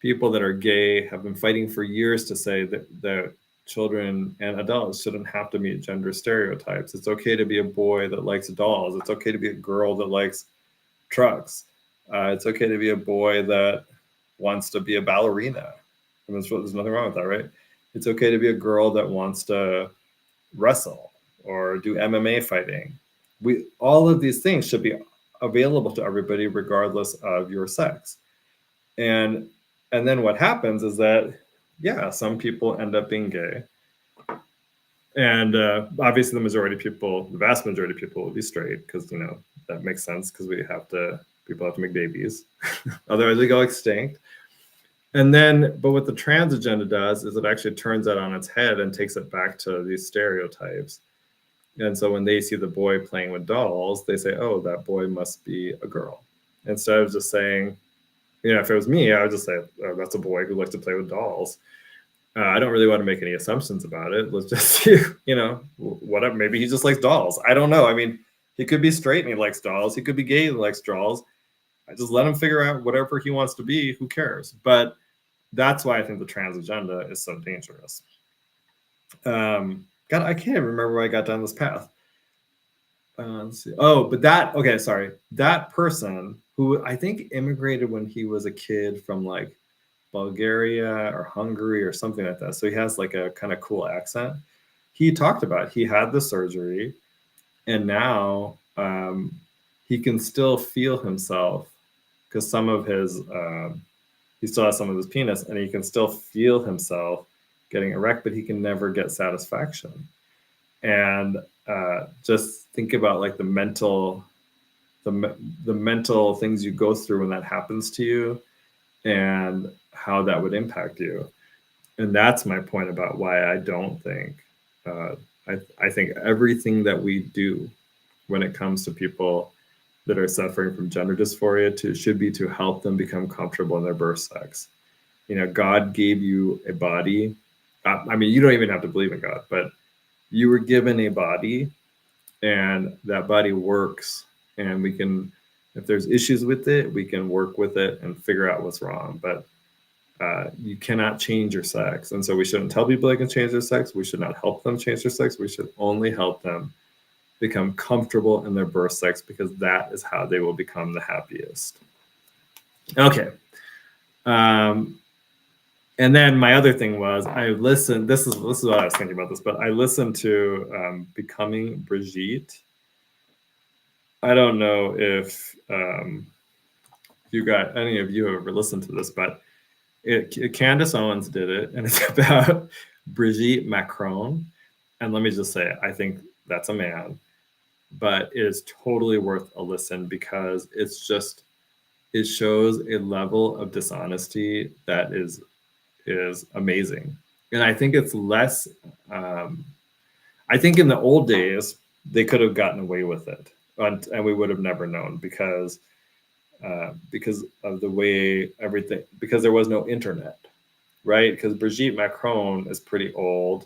people that are gay have been fighting for years to say that children and adults shouldn't have to meet gender stereotypes. It's okay to be a boy that likes dolls. It's okay to be a girl that likes trucks. It's okay to be a boy that wants to be a ballerina. I mean, there's nothing wrong with that, right? It's okay to be a girl that wants to wrestle or do MMA fighting. All of these things should be available to everybody regardless of your sex. And then what happens is that, some people end up being gay. And obviously the vast majority of people will be straight, because, that makes sense, because people have to make babies. Otherwise we go extinct. And then, but what the trans agenda does is it actually turns that on its head and takes it back to these stereotypes. And so when they see the boy playing with dolls, they say, oh, that boy must be a girl. Instead of just saying, you know, if it was me, I would just say, oh, that's a boy who likes to play with dolls. I don't really want to make any assumptions about it. Let's just see, you know, whatever. Maybe he just likes dolls. I don't know. I mean, he could be straight and he likes dolls. He could be gay and likes dolls. I just let him figure out whatever he wants to be. Who cares? But that's why I think the trans agenda is so dangerous. God, I can't even remember why I got down this path. Let's see. Oh, but okay, sorry. That person who I think immigrated when he was a kid from like Bulgaria or Hungary or something like that. So he has like a kind of cool accent. He talked about he had the surgery and now he can still feel himself because some of his, he still has some of his penis and he can still feel himself getting erect, but he can never get satisfaction. And just think about like the mental things you go through when that happens to you and how that would impact you. And that's my point about why I don't think, I think everything that we do when it comes to people that are suffering from gender dysphoria should be to help them become comfortable in their birth sex. You know, God gave you a body. I mean, you don't even have to believe in God, but you were given a body and that body works, and we can, if there's issues with it, we can work with it and figure out what's wrong. But you cannot change your sex. And so we shouldn't tell people they can change their sex. We should not help them change their sex. We should only help them become comfortable in their birth sex, because that is how they will become the happiest. Okay. And then my other thing was I listened, this is what I was thinking about this, but I listened to Becoming Brigitte. I don't know if any of you have ever listened to this, but Candace Owens did it, and it's about Brigitte Macron. And let me just say, I think that's a man, but it is totally worth a listen because it shows a level of dishonesty that is amazing. And I think it's less, I think in the old days, they could have gotten away with it and we would have never known because of the way everything, because there was no internet, right? Because Brigitte Macron is pretty old.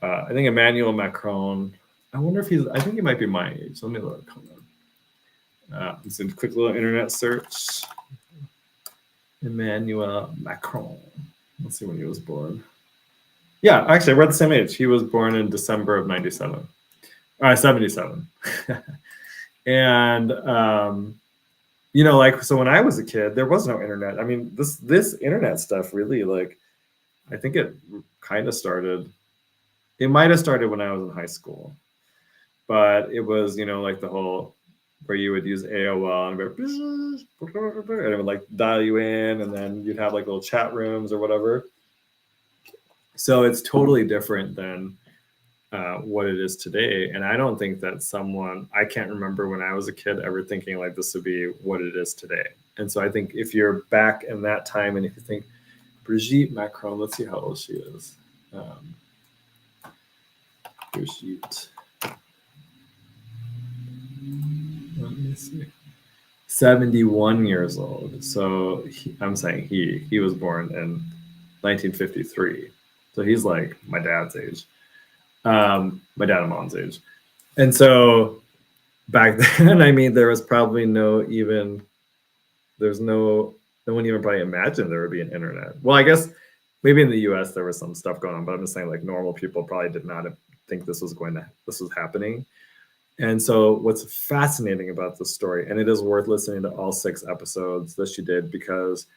I think Emmanuel Macron, I wonder if I think he might be my age. Let me look. Hold on. It's a quick little internet search. Emmanuel Macron. Let's see when he was born. Yeah, actually, we're at the same age. He was born in December of 77. And, you know, like, so when I was a kid, there was no internet. I mean, this internet stuff really, like, I think it kind of started, it might have started when I was in high school. But it was, you know, like the whole, where you would use AOL and it would like dial you in, and then you'd have like little chat rooms or whatever. So it's totally different than what it is today. And I don't think that I can't remember when I was a kid ever thinking like this would be what it is today. And so I think if you're back in that time and if you think Brigitte Macron, let's see how old she is. Brigitte. Let me see. 71 years old. So I'm saying he was born in 1953. So he's like my dad's age. My dad and mom's age. And so back then, I mean, there was probably no one even probably imagined there would be an internet. Well, I guess maybe in the US there was some stuff going on, but I'm just saying like normal people probably did not think this was happening. And so what's fascinating about this story, and it is worth listening to all 6 episodes that she did, because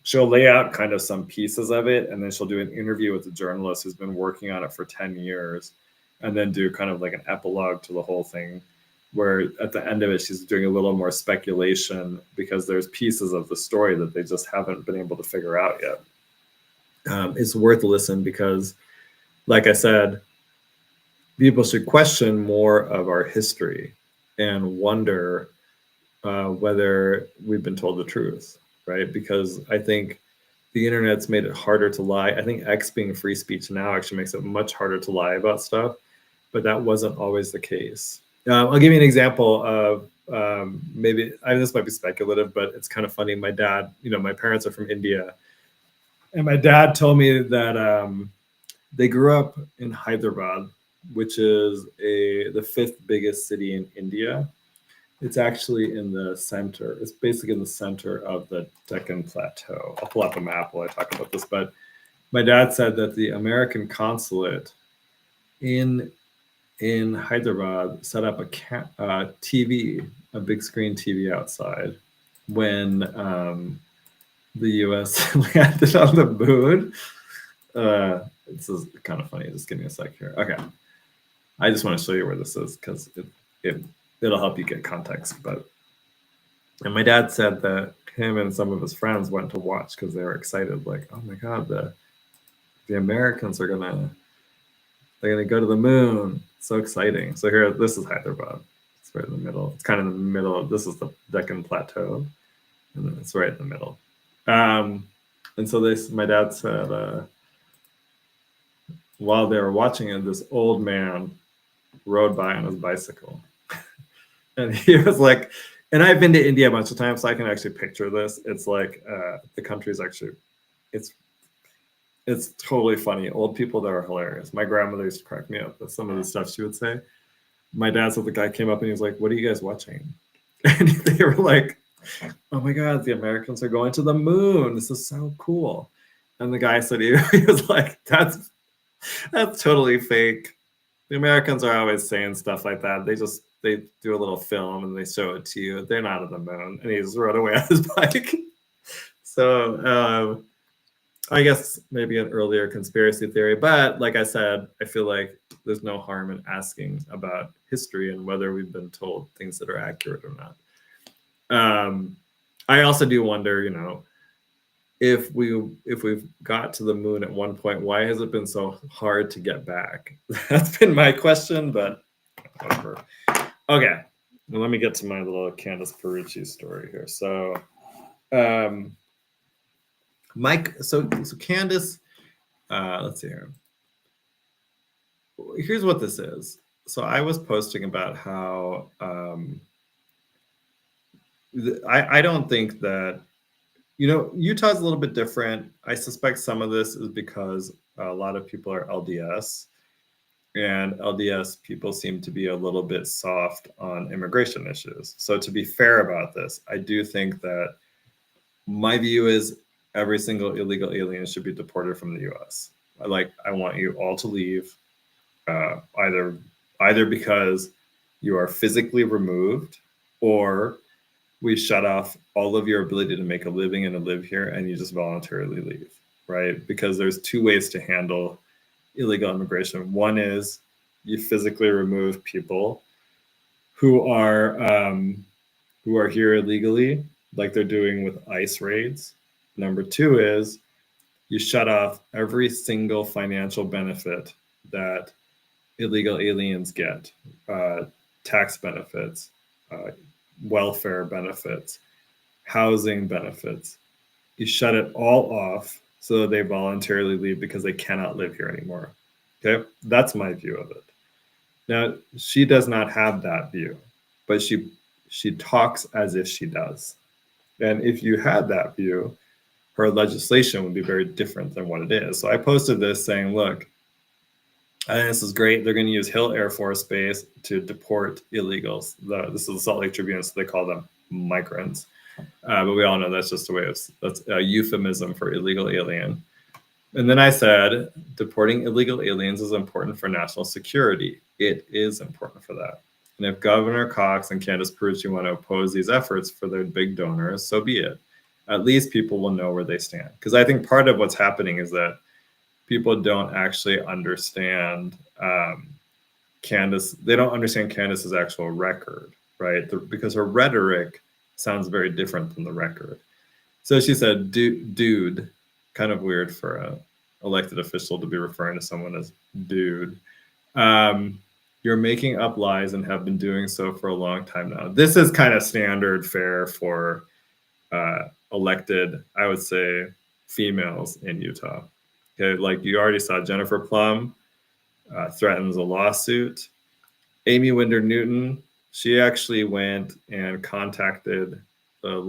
she'll lay out kind of some pieces of it, and then she'll do an interview with a journalist who's been working on it for 10 years, and then do kind of like an epilogue to the whole thing, where at the end of it, she's doing a little more speculation because there's pieces of the story that they just haven't been able to figure out yet. It's worth a listen because, like I said, people should question more of our history and wonder whether we've been told the truth, right? Because I think the internet's made it harder to lie. I think X being free speech now actually makes it much harder to lie about stuff, but that wasn't always the case. I'll give you an example of maybe this might be speculative, but it's kind of funny. My dad, my parents are from India, and my dad told me that they grew up in Hyderabad, which is the 5th biggest city in India. It's actually in the center. It's basically in the center of the Deccan Plateau. I'll pull up a map while I talk about this. But my dad said that the American consulate in Hyderabad set up a TV, a big screen TV outside when the U.S. landed on the moon. This is kind of funny. Just give me a sec here. Okay. I just want to show you where this is because it'll help you get context. And my dad said that him and some of his friends went to watch because they were excited, like, oh my God, the Americans are they're gonna go to the moon. So exciting. So here, this is Hyderabad. It's right in the middle. It's kind of in the middle of, this is the Deccan Plateau, and then it's right in the middle. And so my dad said, while they were watching it, this old man rode by on his bicycle. And he was like, and I've been to India a bunch of times, so I can actually picture this. It's like the country's actually, it's totally funny. Old people that are hilarious. My grandmother used to crack me up with some of the stuff she would say. My dad said the guy came up and he was like, what are you guys watching? And they were like, oh my God, the Americans are going to the moon. This is so cool. And the guy said, he was like, that's totally fake. The Americans are always saying stuff like that. They do a little film and they show it to you. They're not on the moon. And he just rode away on his bike. So I guess maybe an earlier conspiracy theory. But like I said, I feel like there's no harm in asking about history and whether we've been told things that are accurate or not. I also do wonder, if we've got to the moon at one point, why has it been so hard to get back? That's been my question, but whatever. Okay, well, let me get to my little Candace Perucci story here. So, so Candace, let's see here. Here's what this is. So I was posting about how I don't think that, Utah's a little bit different. I suspect some of this is because a lot of people are LDS, and LDS people seem to be a little bit soft on immigration issues. So to be fair about this, I do think that my view is every single illegal alien should be deported from the US. I want you all to leave, either because you are physically removed, or we shut off all of your ability to make a living and to live here, and you just voluntarily leave, right? Because there's two ways to handle illegal immigration. One is you physically remove people who are here illegally, like they're doing with ICE raids. Number two is you shut off every single financial benefit that illegal aliens get, tax benefits, welfare benefits, housing benefits. You shut it all off so that they voluntarily leave because they cannot live here anymore. Okay, that's my view of it. Now, she does not have that view, but she talks as if she does. And if you had that view, her legislation would be very different than what it is. So I posted this saying, look, I think this is great. They're going to use Hill Air Force Base to deport illegals. This is the Salt Lake Tribune, so they call them migrants. But we all know that's just that's a euphemism for illegal alien. And then I said, deporting illegal aliens is important for national security. It is important for that. And if Governor Cox and Candace Perucci want to oppose these efforts for their big donors, so be it. At least people will know where they stand. Because I think part of what's happening is that people don't actually understand Candace. They don't understand Candace's actual record, right? Because her rhetoric sounds very different than the record. So she said, dude, kind of weird for an elected official to be referring to someone as dude. You're making up lies and have been doing so for a long time now. This is kind of standard fare for elected, I would say, females in Utah. Okay, like you already saw, Jennifer Plum threatens a lawsuit. Amy Winder Newton, she actually went and contacted the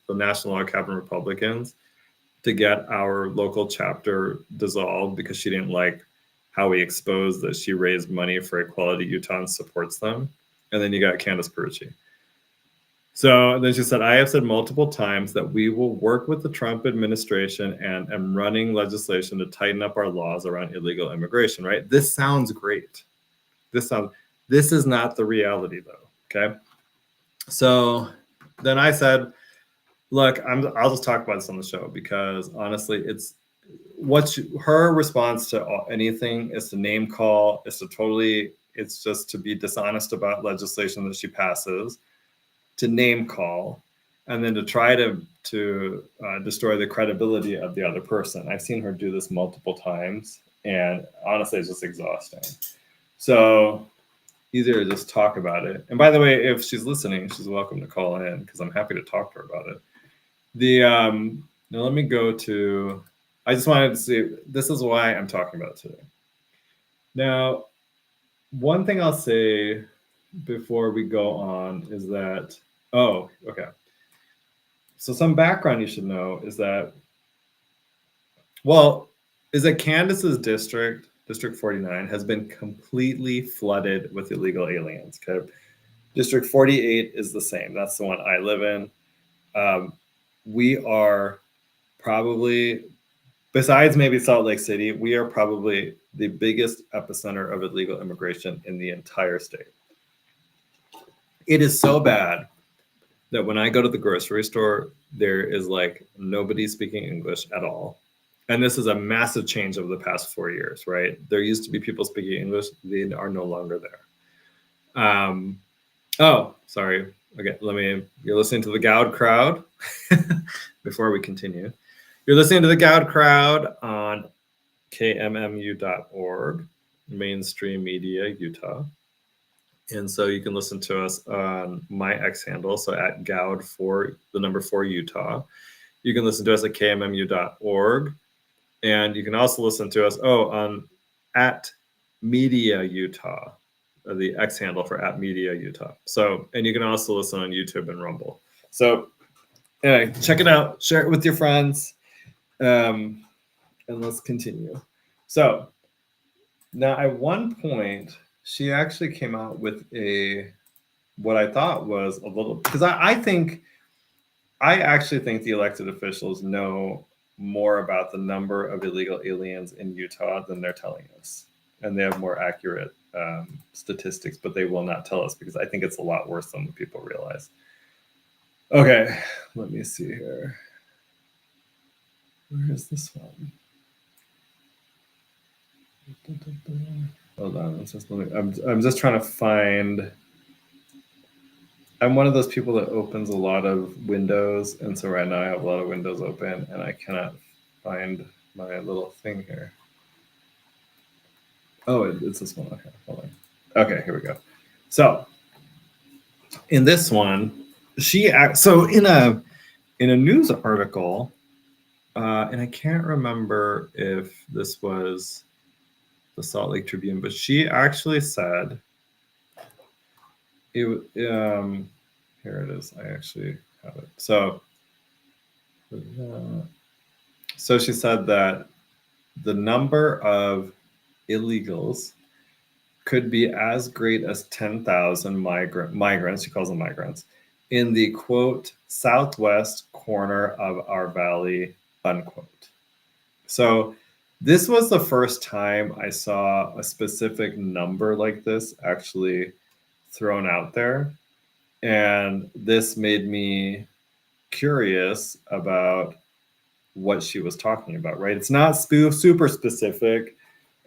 National Log Cabin Republicans to get our local chapter dissolved because she didn't like how we exposed that she raised money for Equality Utah and supports them. And then you got Candace Perucci. So then she said, I have said multiple times that we will work with the Trump administration and am running legislation to tighten up our laws around illegal immigration, right? This sounds great. This is not the reality though, okay? So then I said, look, I'll just talk about this on the show because honestly, her response to anything is to name call, it's just to be dishonest about legislation that she passes, to name call, and then to try to destroy the credibility of the other person. I've seen her do this multiple times, and honestly, it's just exhausting. So easier to just talk about it. And by the way, if she's listening, she's welcome to call in because I'm happy to talk to her about it. Now let me go to, I just wanted to see, this is why I'm talking about it today. Now, one thing I'll say before we go on is that, okay. So some background you should know is that Candace's district, District 49, has been completely flooded with illegal aliens. Okay? District 48 is the same. That's the one I live in. We are probably, besides maybe Salt Lake City, we are probably the biggest epicenter of illegal immigration in the entire state. It is so bad that when I go to the grocery store, there is like nobody speaking English at all. And this is a massive change over the past 4 years, right? There used to be people speaking English. They are no longer there. Sorry. Okay, you're listening to the Goud crowd before we continue. You're listening to the Goud crowd on KMMU.org, Mainstream Media, Utah. And so you can listen to us on my X handle, so at Goud 4, the number 4 Utah. You can listen to us at KMMU.org. And you can also listen to us, on at Media Utah, the X handle for at Media Utah. So, and you can also listen on YouTube and Rumble. So anyway, check it out, share it with your friends, and let's continue. So now at one point, she actually came out with what I thought was a little, because I actually think the elected officials know more about the number of illegal aliens in Utah than they're telling us. And they have more accurate statistics, but they will not tell us because I think it's a lot worse than people realize. Okay, let me see here. Where is this one? Hold on, I'm just trying to find. I'm one of those people that opens a lot of windows, and so right now I have a lot of windows open, and I cannot find my little thing here. Oh, it's this one. Okay, hold on. Okay, here we go. So in this one, in a news article, and I can't remember if this was the Salt Lake Tribune, but she actually said here it is. I actually have it. So she said that the number of illegals could be as great as 10,000 migrants, she calls them migrants, in the, quote, southwest corner of our valley, unquote. So this was the first time I saw a specific number like this actually thrown out there. And this made me curious about what she was talking about, right? It's not super specific.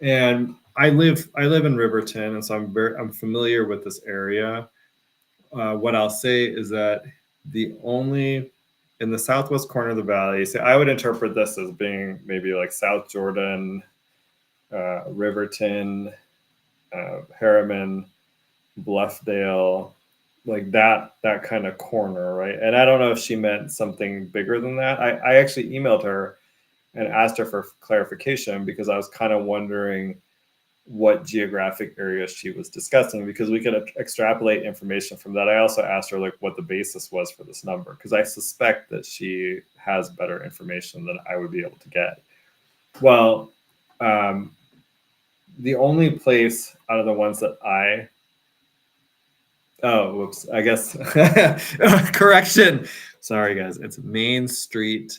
And I live in Riverton, and so I'm familiar with this area. What I'll say is that in the southwest corner of the valley, I would interpret this as being maybe like South Jordan, Riverton, Harriman, Bluffdale, like that kind of corner, right? And I don't know if she meant something bigger than that. I actually emailed her and asked her for clarification because I was kind of wondering what geographic area she was discussing, because we could extrapolate information from that. I also asked her like what the basis was for this number, because I suspect that she has better information than I would be able to get. Well, the only place out of the ones that I guess correction. Sorry guys, it's Main Street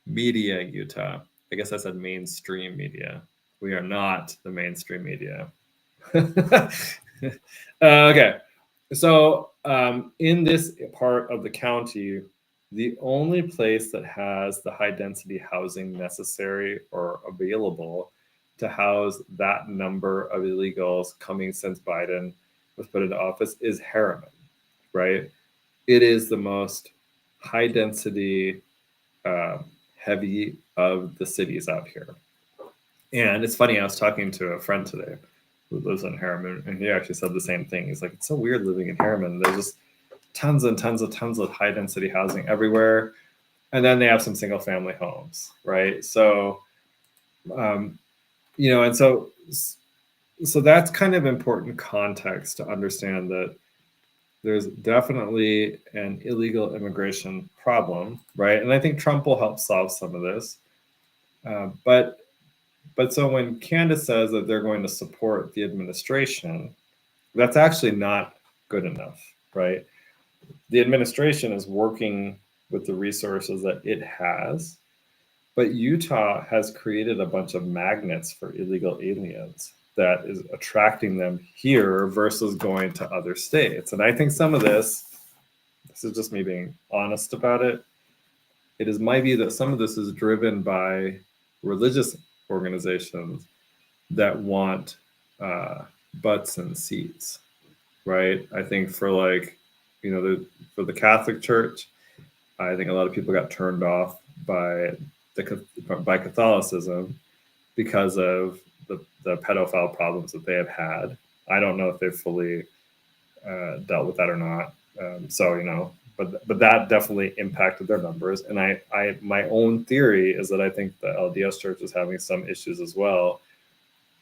Media, Utah. I guess I said mainstream media. We are not the mainstream media. Okay, so in this part of the county, the only place that has the high density housing necessary or available to house that number of illegals coming since Biden was put into office is Harriman, right? It is the most high density, heavy of the cities out here. And it's funny, I was talking to a friend today who lives in Harriman, and he actually said the same thing. He's like, it's so weird living in Harriman. There's just tons and tons of high density housing everywhere. And then they have some single family homes, right? So, and so that's kind of important context to understand that there's definitely an illegal immigration problem, right? And I think Trump will help solve some of this. But so when Candace says that they're going to support the administration, that's actually not good enough, right? The administration is working with the resources that it has, but Utah has created a bunch of magnets for illegal aliens that is attracting them here versus going to other states. And I think some of this is just me being honest about it. It is my view that some of this is driven by religious organizations that want butts and seats, right? I think for for the Catholic Church, I think a lot of people got turned off by Catholicism because of the pedophile problems that they have had. I don't know if they've fully dealt with that or not. But that definitely impacted their numbers. And my own theory is that I think the LDS Church is having some issues as well,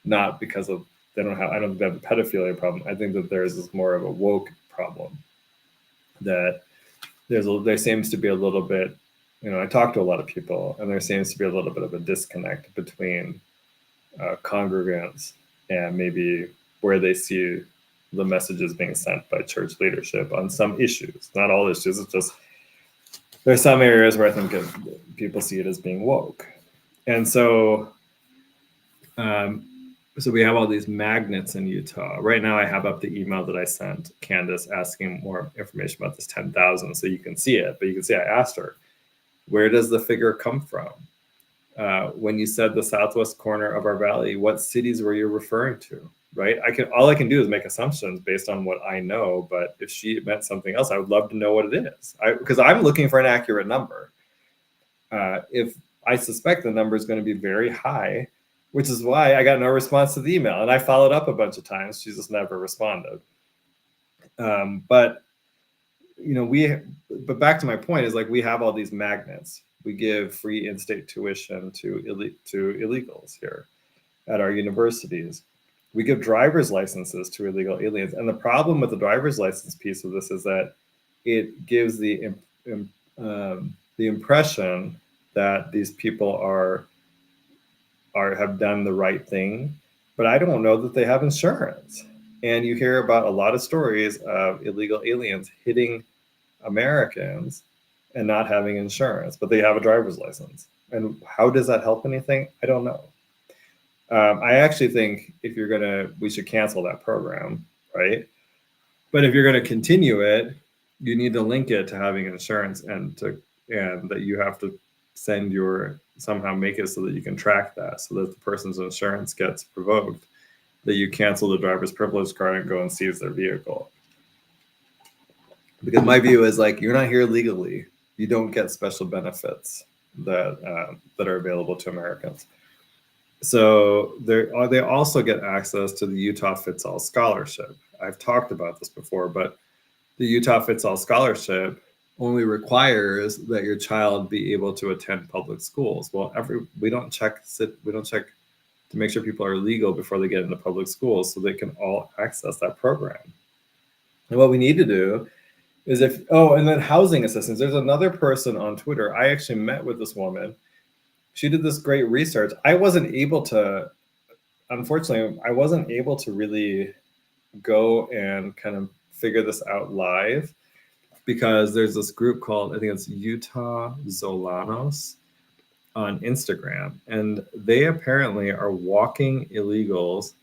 not because of I don't think they have a pedophilia problem. I think that there's more of a woke problem, that there seems to be a little bit, I talk to a lot of people, and there seems to be a little bit of a disconnect between congregants and maybe where they see the messages being sent by church leadership on some issues. Not all issues. It's just there's some areas where I think people see it as being woke. And so so we have all these magnets in Utah. Right now I have up the email that I sent Candace asking more information about this 10,000 so you can see it. But you can see I asked her, where does the figure come from? When you said the southwest corner of our valley, what cities were you referring to? Right? All I can do is make assumptions based on what I know. But if she meant something else, I would love to know what it is. Because I'm looking for an accurate number. If I suspect the number is going to be very high, which is why I got no response to the email, and I followed up a bunch of times. She just never responded. But back to my point is we have all these magnets. We give free in-state tuition to illegals here at our universities. We give driver's licenses to illegal aliens. And the problem with the driver's license piece of this is that it gives the impression that these people have done the right thing, but I don't know that they have insurance. And you hear about a lot of stories of illegal aliens hitting Americans and not having insurance, but they have a driver's license. And how does that help anything? I don't know. I actually think we should cancel that program, right? But if you're going to continue it, you need to link it to having insurance and that you have to somehow make it so that you can track that, so that the person's insurance gets revoked, that you cancel the driver's privilege card and go and seize their vehicle. Because my view is you're not here legally. You don't get special benefits that are available to Americans. So they also get access to the Utah Fits All Scholarship. I've talked about this before, but the Utah Fits All Scholarship only requires that your child be able to attend public schools. Well, we don't check to make sure people are legal before they get into public schools, so they can all access that program. And what we need to do is and then housing assistance. There's another person on Twitter. I actually met with this woman. She did this great research. Unfortunately, I wasn't able to really go and kind of figure this out live, because there's this group called, I think it's Utah Zolanos on Instagram, and they apparently are walking illegals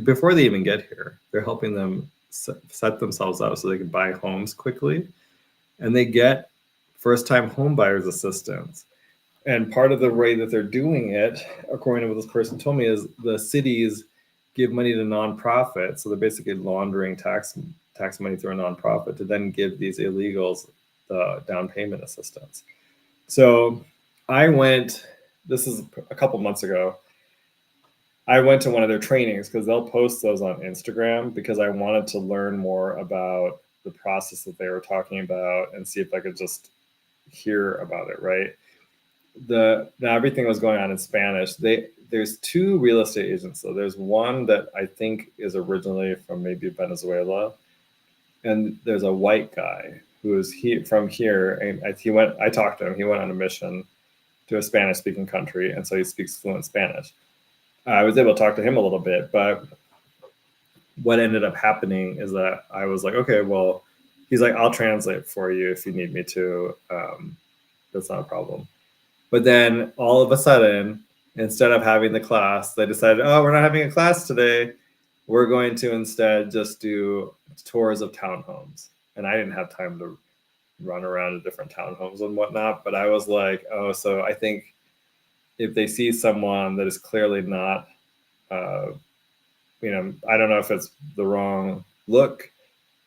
before they even get here. They're helping them set themselves up so they can buy homes quickly, and they get first-time home buyers assistance. And part of the way that they're doing it, according to what this person told me, is the cities give money to nonprofits. So they're basically laundering tax money through a nonprofit to then give these illegals the down payment assistance. So this is a couple months ago, I went to one of their trainings because they'll post those on Instagram, because I wanted to learn more about the process that they were talking about and see if I could just hear about it, right? Now everything was going on in Spanish. There's two real estate agents. So there's one that I think is originally from maybe Venezuela, and there's a white guy who is from here, and I talked to him. He went on a mission to a Spanish-speaking country, and so he speaks fluent Spanish. I was able to talk to him a little bit, but what ended up happening is that I was like, okay, well, he's like, I'll translate for you if you need me to. That's not a problem. But then all of a sudden, instead of having the class, they decided, oh, we're not having a class today. We're going to instead just do tours of townhomes. And I didn't have time to run around to different townhomes and whatnot. But I was like, oh, so I think if they see someone that is clearly not, I don't know if it's the wrong look,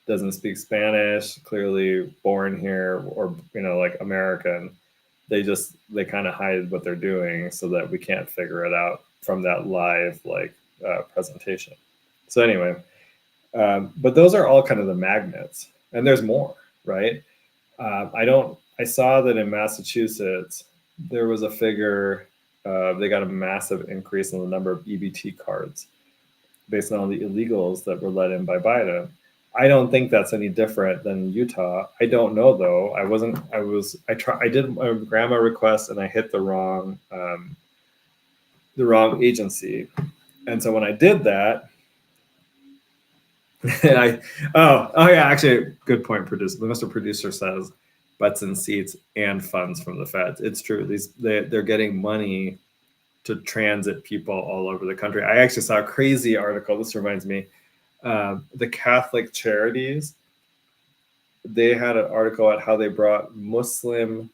doesn't speak Spanish, clearly born here, or, like American, they kind of hide what they're doing so that we can't figure it out from that live presentation. So anyway, but those are all kind of the magnets, and there's more, right? I saw that in Massachusetts, there was a figure, they got a massive increase in the number of EBT cards based on all the illegals that were let in by Biden. I don't think that's any different than Utah. I don't know though. I did a grandma request and I hit the wrong agency. And so when I did that, actually, good point, producer. Mr. Producer says butts and seats and funds from the feds. It's true. They're getting money to transit people all over the country. I actually saw a crazy article. This reminds me. The Catholic Charities, they had an article at how they brought Muslim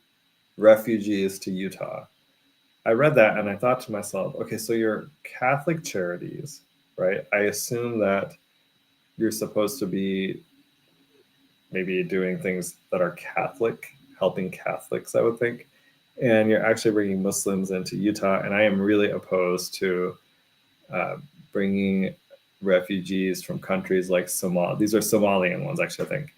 refugees to Utah. I read that and I thought to myself, okay, so you're Catholic Charities, right? I assume that you're supposed to be maybe doing things that are Catholic, helping Catholics, I would think. And you're actually bringing Muslims into Utah. And I am really opposed to bringing refugees from countries like Somalia. These are Somalian ones, actually, I think.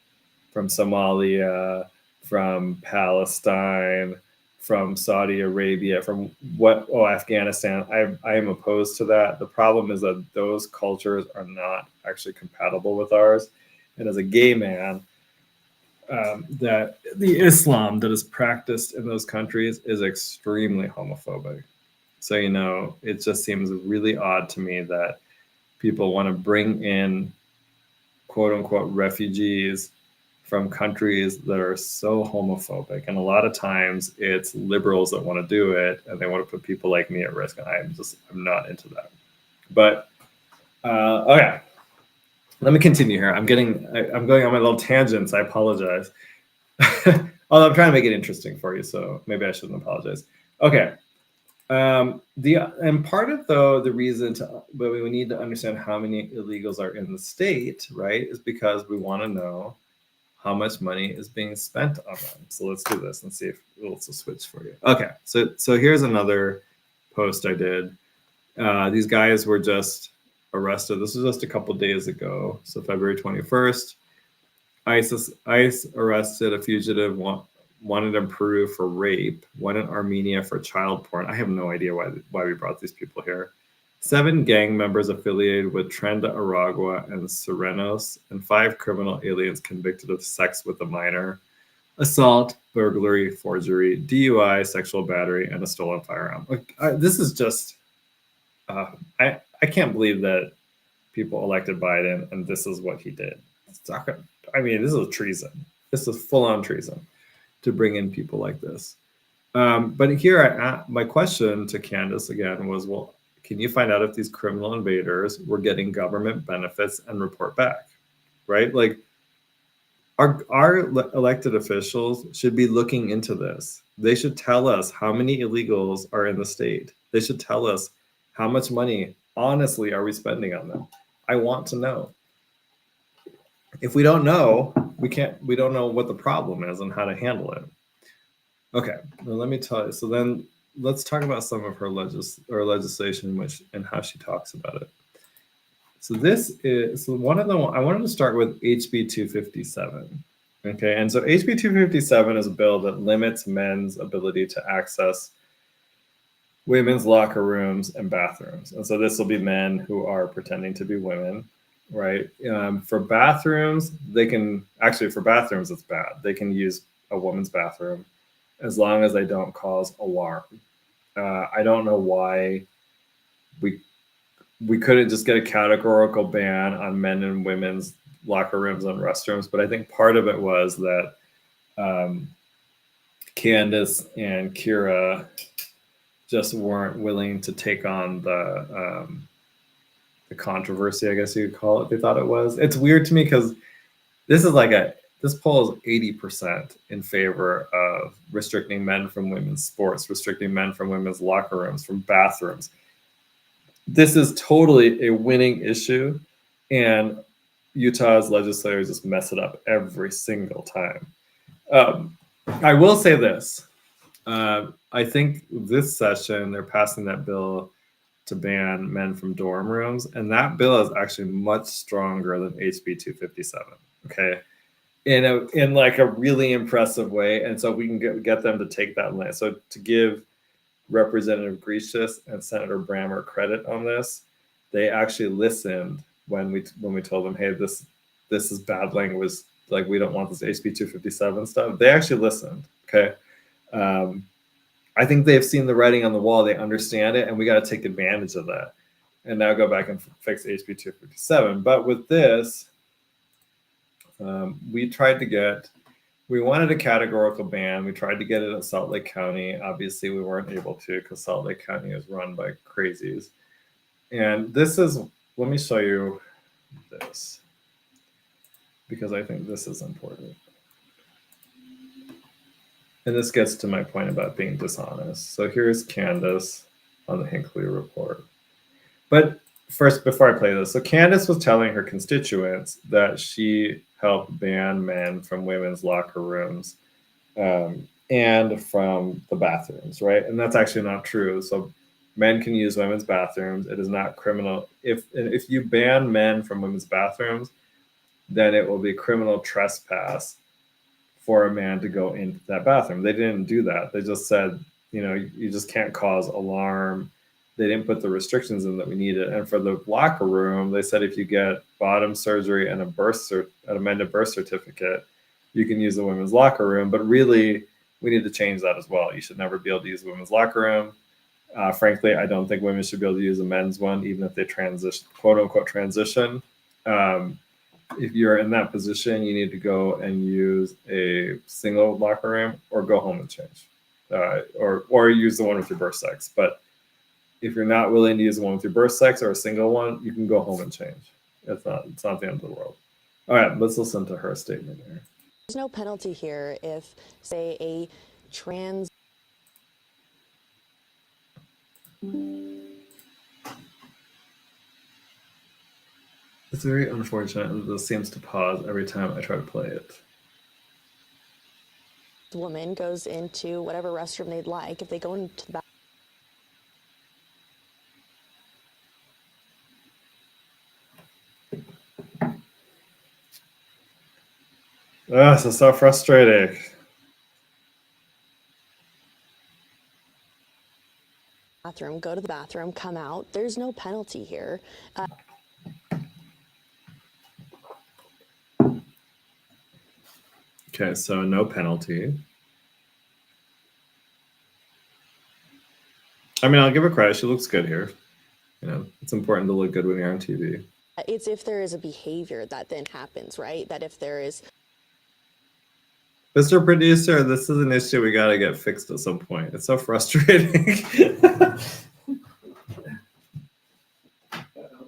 From Somalia, from Palestine, from Saudi Arabia, from Afghanistan. I am opposed to that. The problem is that those cultures are not actually compatible with ours. And as a gay man, that the Islam that is practiced in those countries is extremely homophobic. So, it just seems really odd to me that people want to bring in quote unquote refugees from countries that are so homophobic. And a lot of times it's liberals that want to do it and they want to put people like me at risk. And I'm not into that. But, okay. Let me continue here. I'm going on my little tangents. I apologize. Although I'm trying to make it interesting for you. So maybe I shouldn't apologize. Okay. And part of the reason but we need to understand how many illegals are in the state, right, is because we want to know how much money is being spent on them. So let's do this and see if it'll switch for you. Okay, so here's another post I did. These guys were just arrested. This was just a couple days ago, so February 21st. ICE arrested a fugitive wanted in Peru for rape, one in Armenia for child porn. I have no idea why we brought these people here. 7 gang members affiliated with Trenda Aragua and Serenos, and 5 criminal aliens convicted of sex with a minor, assault, burglary, forgery, DUI, sexual battery, and a stolen firearm. This is just, I can't believe that people elected Biden and this is what he did. I mean, this is treason. This is full-on treason to bring in people like this. But here, my question to Candace again was, well, can you find out if these criminal invaders were getting government benefits and report back, right? Like, our elected officials should be looking into this. They should tell us how many illegals are in the state. They should tell us how much money, honestly, are we spending on them? I want to know. If we don't know, we don't know what the problem is and how to handle it. Okay, well, let me tell you. So then let's talk about some of her legislation, and how she talks about it. So one of them. I wanted to start with HB 257. Okay, and so HB 257 is a bill that limits men's ability to access women's locker rooms and bathrooms. And so this will be men who are pretending to be women, right? For bathrooms, for bathrooms, it's bad. They can use a woman's bathroom as long as they don't cause alarm. I don't know why we couldn't just get a categorical ban on men and women's locker rooms and restrooms, but I think part of it was that Candace and Kira just weren't willing to take on the controversy, I guess you could call it. They thought it was. It's weird to me because this poll is 80% in favor of restricting men from women's sports, restricting men from women's locker rooms, from bathrooms. This is totally a winning issue, and Utah's legislators just mess it up every single time. I will say this. I think this session, they're passing that bill to ban men from dorm rooms, and that bill is actually much stronger than HB 257. Okay, in like a really impressive way, and so we can get them to take that land. So to give Representative Grecius and Senator Brammer credit on this, they actually listened when we told them, hey, this is bad language, like we don't want this HB 257 stuff. They actually listened. Okay. I think they've seen the writing on the wall. They understand it, and we got to take advantage of that. And now go back and fix HB 257. But with this, we wanted a categorical ban. We tried to get it at Salt Lake County. Obviously, we weren't able to because Salt Lake County is run by crazies. And let me show you this, because I think this is important. And this gets to my point about being dishonest. So here's Candace on the Hinckley report. But first, before I play this, so Candace was telling her constituents that she helped ban men from women's locker rooms and from the bathrooms, right? And that's actually not true. So men can use women's bathrooms. It is not criminal. If you ban men from women's bathrooms, then it will be criminal trespass for a man to go into that bathroom. They didn't do that. They just said, you just can't cause alarm. They didn't put the restrictions in that we needed. And for the locker room, they said if you get bottom surgery and an amended birth certificate, you can use the women's locker room. But really, we need to change that as well. You should never be able to use the women's locker room. Frankly, I don't think women should be able to use a men's one, even if they transition, quote unquote, transition. If you're in that position, you need to go and use a single locker room or go home and change, or use the one with your birth sex. But if you're not willing to use the one with your birth sex or a single one, you can go home and change. It's not the end of the world. All right, let's listen to her statement here. There's no penalty here if, say, a trans. It's very unfortunate that this seems to pause every time I try to play it. Woman goes into whatever restroom they'd like. If they go into the bathroom, Oh, this is so frustrating. Bathroom, go to the bathroom, come out. There's no penalty here. Okay, so no penalty. I mean, I'll give her credit. She looks good here. You know, it's important to look good when you're on TV. It's if there is a behavior that then happens, right? That if there is. Mr. Producer, this is an issue we got to get fixed at some point. It's so frustrating. Let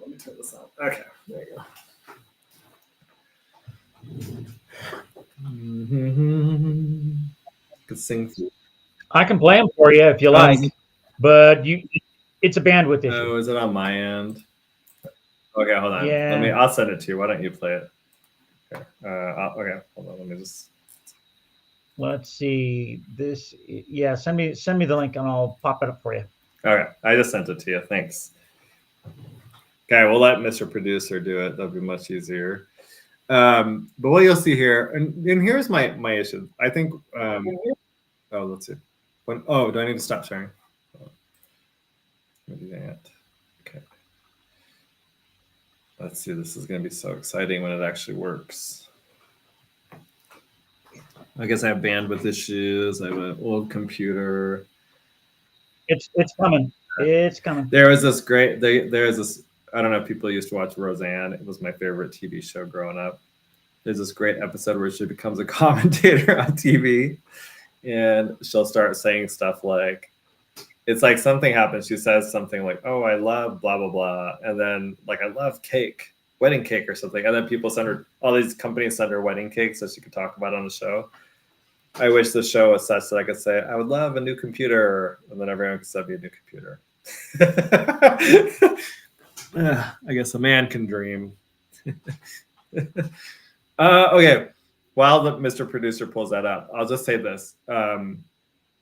me turn this on. Okay, there you go. Could sing. I can play them for you if you like, but it's a bandwidth issue. Oh, is it on my end? Okay, hold on. Yeah. I'll send it to you. Why don't you play it? Okay, okay, hold on. Let me just. Let's see this. Yeah, send me the link and I'll pop it up for you. Okay, I just sent it to you. Thanks. Okay, we'll let Mr. Producer do it. That'll be much easier. But what you'll see here, and here's my issue. I think. Oh, let's see. Do I need to stop sharing? Let me do that. Okay. Let's see. This is going to be so exciting when it actually works. I guess I have bandwidth issues. I have an old computer. It's coming. It's coming. There is this great. There's this. I don't know if people used to watch Roseanne. It was my favorite TV show growing up. There's this great episode where she becomes a commentator on TV, and she'll start saying stuff like, it's like something happens. She says something like, "Oh, I love blah blah blah," and then like, "I love cake, wedding cake or something," and then people send her, all these companies send her wedding cake so she could talk about it on the show. I wish the show was such that I could say, "I would love a new computer," and then everyone could send me a new computer. I guess a man can dream. Okay, while Mr. Producer pulls that up, I'll just say this. The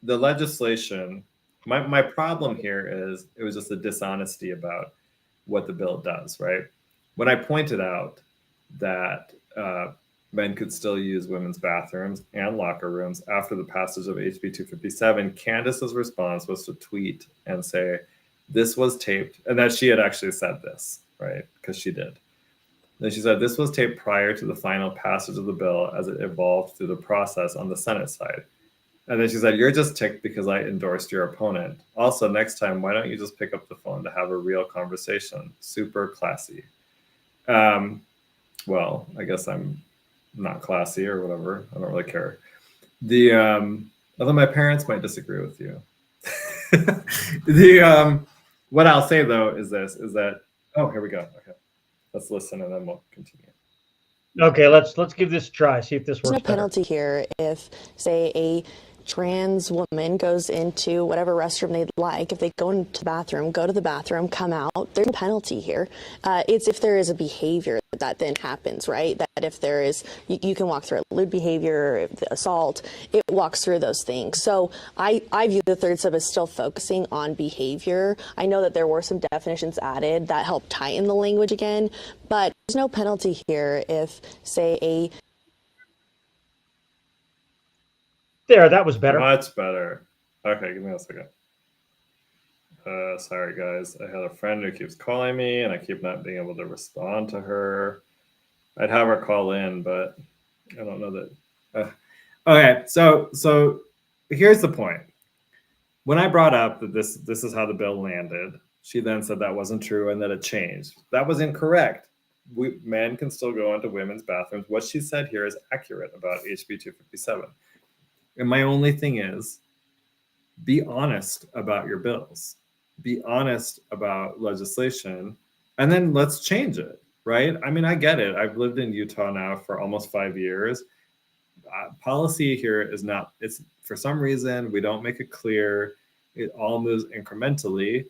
legislation, my problem here is it was just a dishonesty about what the bill does, right? When I pointed out that men could still use women's bathrooms and locker rooms after the passage of HB 257, Candace's response was to tweet and say, this was taped, and that she had actually said this, right? Because she did. Then she said, this was taped prior to the final passage of the bill as it evolved through the process on the Senate side. And then she said, you're just ticked because I endorsed your opponent. Also, next time, why don't you just pick up the phone to have a real conversation? Super classy. Well, I guess I'm not classy or whatever. I don't really care. Although my parents might disagree with you. What I'll say though is that, oh, here we go. Okay. Let's listen and then we'll continue. Okay, let's give this a try. See if this works. There's no penalty here if, say, a trans woman goes into whatever restroom they'd like. If they go into the bathroom, go to the bathroom, come out. There's no penalty here. It's if there is a behavior that then happens, right? That if there is, you can walk through lewd behavior, assault, it walks through those things. So I view the third sub as still focusing on behavior. I know that there were some definitions added that help tighten the language again, but there's no penalty here if, say, a There, that was better. Much better. Okay, give me a second. Sorry, guys. I had a friend who keeps calling me, and I keep not being able to respond to her. I'd have her call in, but I don't know that. Okay, so here's the point. When I brought up that this is how the bill landed, she then said that wasn't true and that it changed. That was incorrect. Men can still go into women's bathrooms. What she said here is accurate about HB 257. And my only thing is, be honest about your bills. Be honest about legislation, and then let's change it, right? I mean, I get it. I've lived in Utah now for almost 5 years. Policy here is not, it's for some reason, we don't make it clear. It all moves incrementally.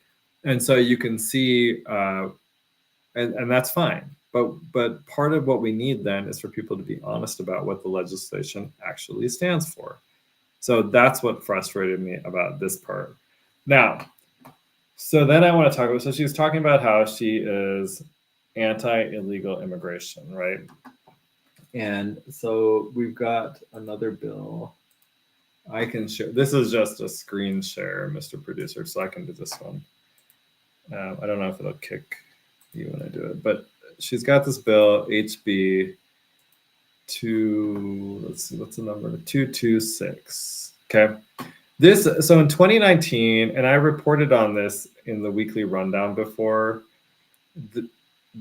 And so you can see, and that's fine. But part of what we need then is for people to be honest about what the legislation actually stands for. So that's what frustrated me about this part. Now, so then I want to talk about, so she was talking about how she is anti-illegal immigration, right? And so we've got another bill. I can share. This is just a screen share, Mr. Producer, so I can do this one. I don't know if it'll kick you when I do it, but she's got this bill, HB 2, let's see, what's the number? 226. Okay. So in 2019, and I reported on this in the weekly rundown before,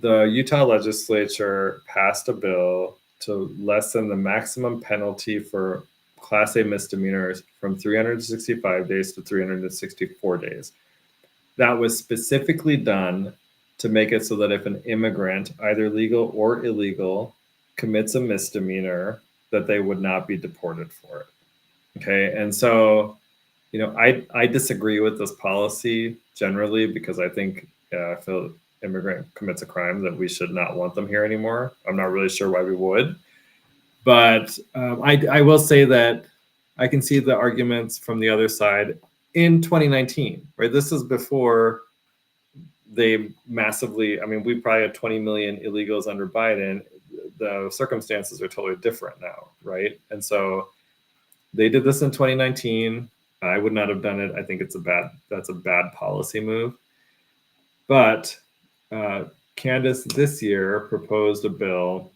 the Utah legislature passed a bill to lessen the maximum penalty for Class A misdemeanors from 365 days to 364 days. That was specifically done to make it so that if an immigrant, either legal or illegal, commits a misdemeanor, that they would not be deported for it. Okay, and so, you know, I disagree with this policy generally because I think if an immigrant commits a crime, that we should not want them here anymore. I'm not really sure why we would, but I will say that I can see the arguments from the other side in 2019, right? This is before they massively, I mean, we probably had 20 million illegals under Biden. The circumstances are totally different now, right? And so they did this in 2019. I would not have done it. I think that's a bad policy move. But Candace this year proposed a bill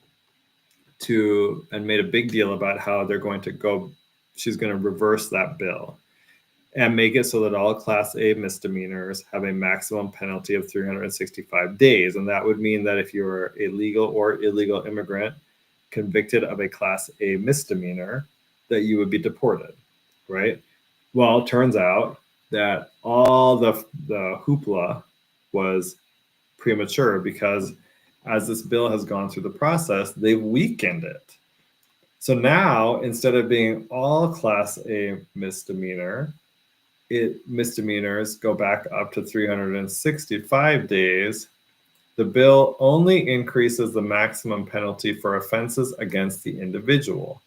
and made a big deal about how they're going to go, she's going to reverse that bill and make it so that all Class A misdemeanors have a maximum penalty of 365 days. And that would mean that if you're a legal or illegal immigrant convicted of a Class A misdemeanor, that you would be deported, right? Well, it turns out that all the hoopla was premature because as this bill has gone through the process, they've weakened it. So now, instead of being all Class A misdemeanors go back up to 365 days. The bill only increases the maximum penalty for offenses against the individual.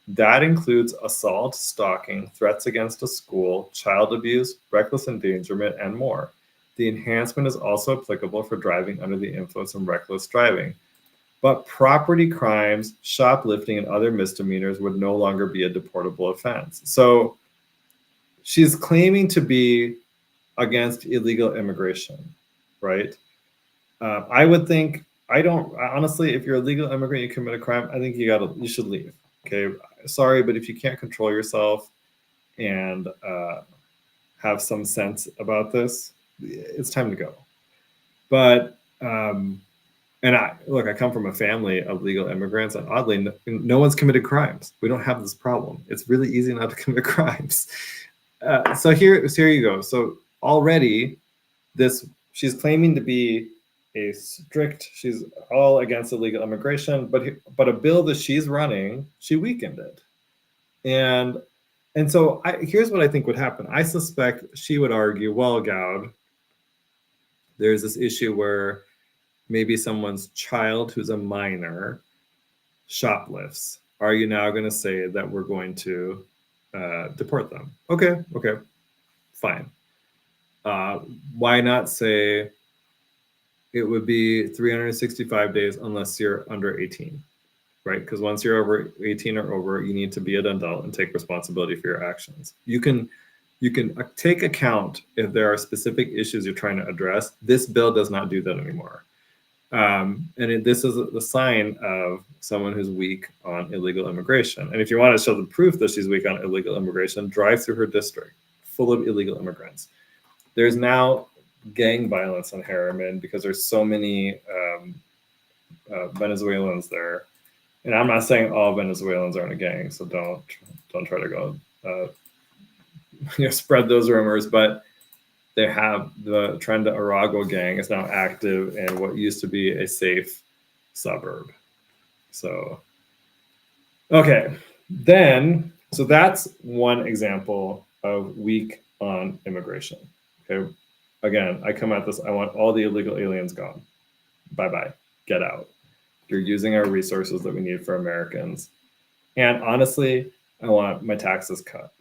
That includes assault, stalking, threats against a school, child abuse, reckless endangerment, and more. The enhancement is also applicable for driving under the influence and reckless driving. But property crimes, shoplifting, and other misdemeanors would no longer be a deportable offense. So she's claiming to be against illegal immigration, right? I would think, honestly, if you're a legal immigrant, you commit a crime, I think you should leave. Okay, sorry, but if you can't control yourself and have some sense about this, it's time to go. But I come from a family of legal immigrants, and oddly, no one's committed crimes. We don't have this problem. It's really easy not to commit crimes. So here you go. So already, she's claiming to be she's all against illegal immigration, but a bill that she's running, she weakened it. And so here's what I think would happen. I suspect she would argue, well, Goud, there's this issue where maybe someone's child who's a minor shoplifts. Are you now going to say that we're going to deport them? Okay, fine. Why not say it would be 365 days unless you're under 18, right? Because once you're over 18 or over, you need to be an adult and take responsibility for your actions. You can take account if there are specific issues you're trying to address. This bill does not do that anymore. This is the sign of someone who's weak on illegal immigration. And if you want to show the proof that she's weak on illegal immigration, drive through her district full of illegal immigrants. There's now gang violence in Harriman because there's so many Venezuelans there. And I'm not saying all Venezuelans are in a gang, so don't try to go spread those rumors, but they have the Trenda Arago gang is now active in what used to be a safe suburb. So, okay, so that's one example of weak on immigration. Okay, again, I come at this, I want all the illegal aliens gone. Bye-bye, get out. You're using our resources that we need for Americans. And honestly, I want my taxes cut.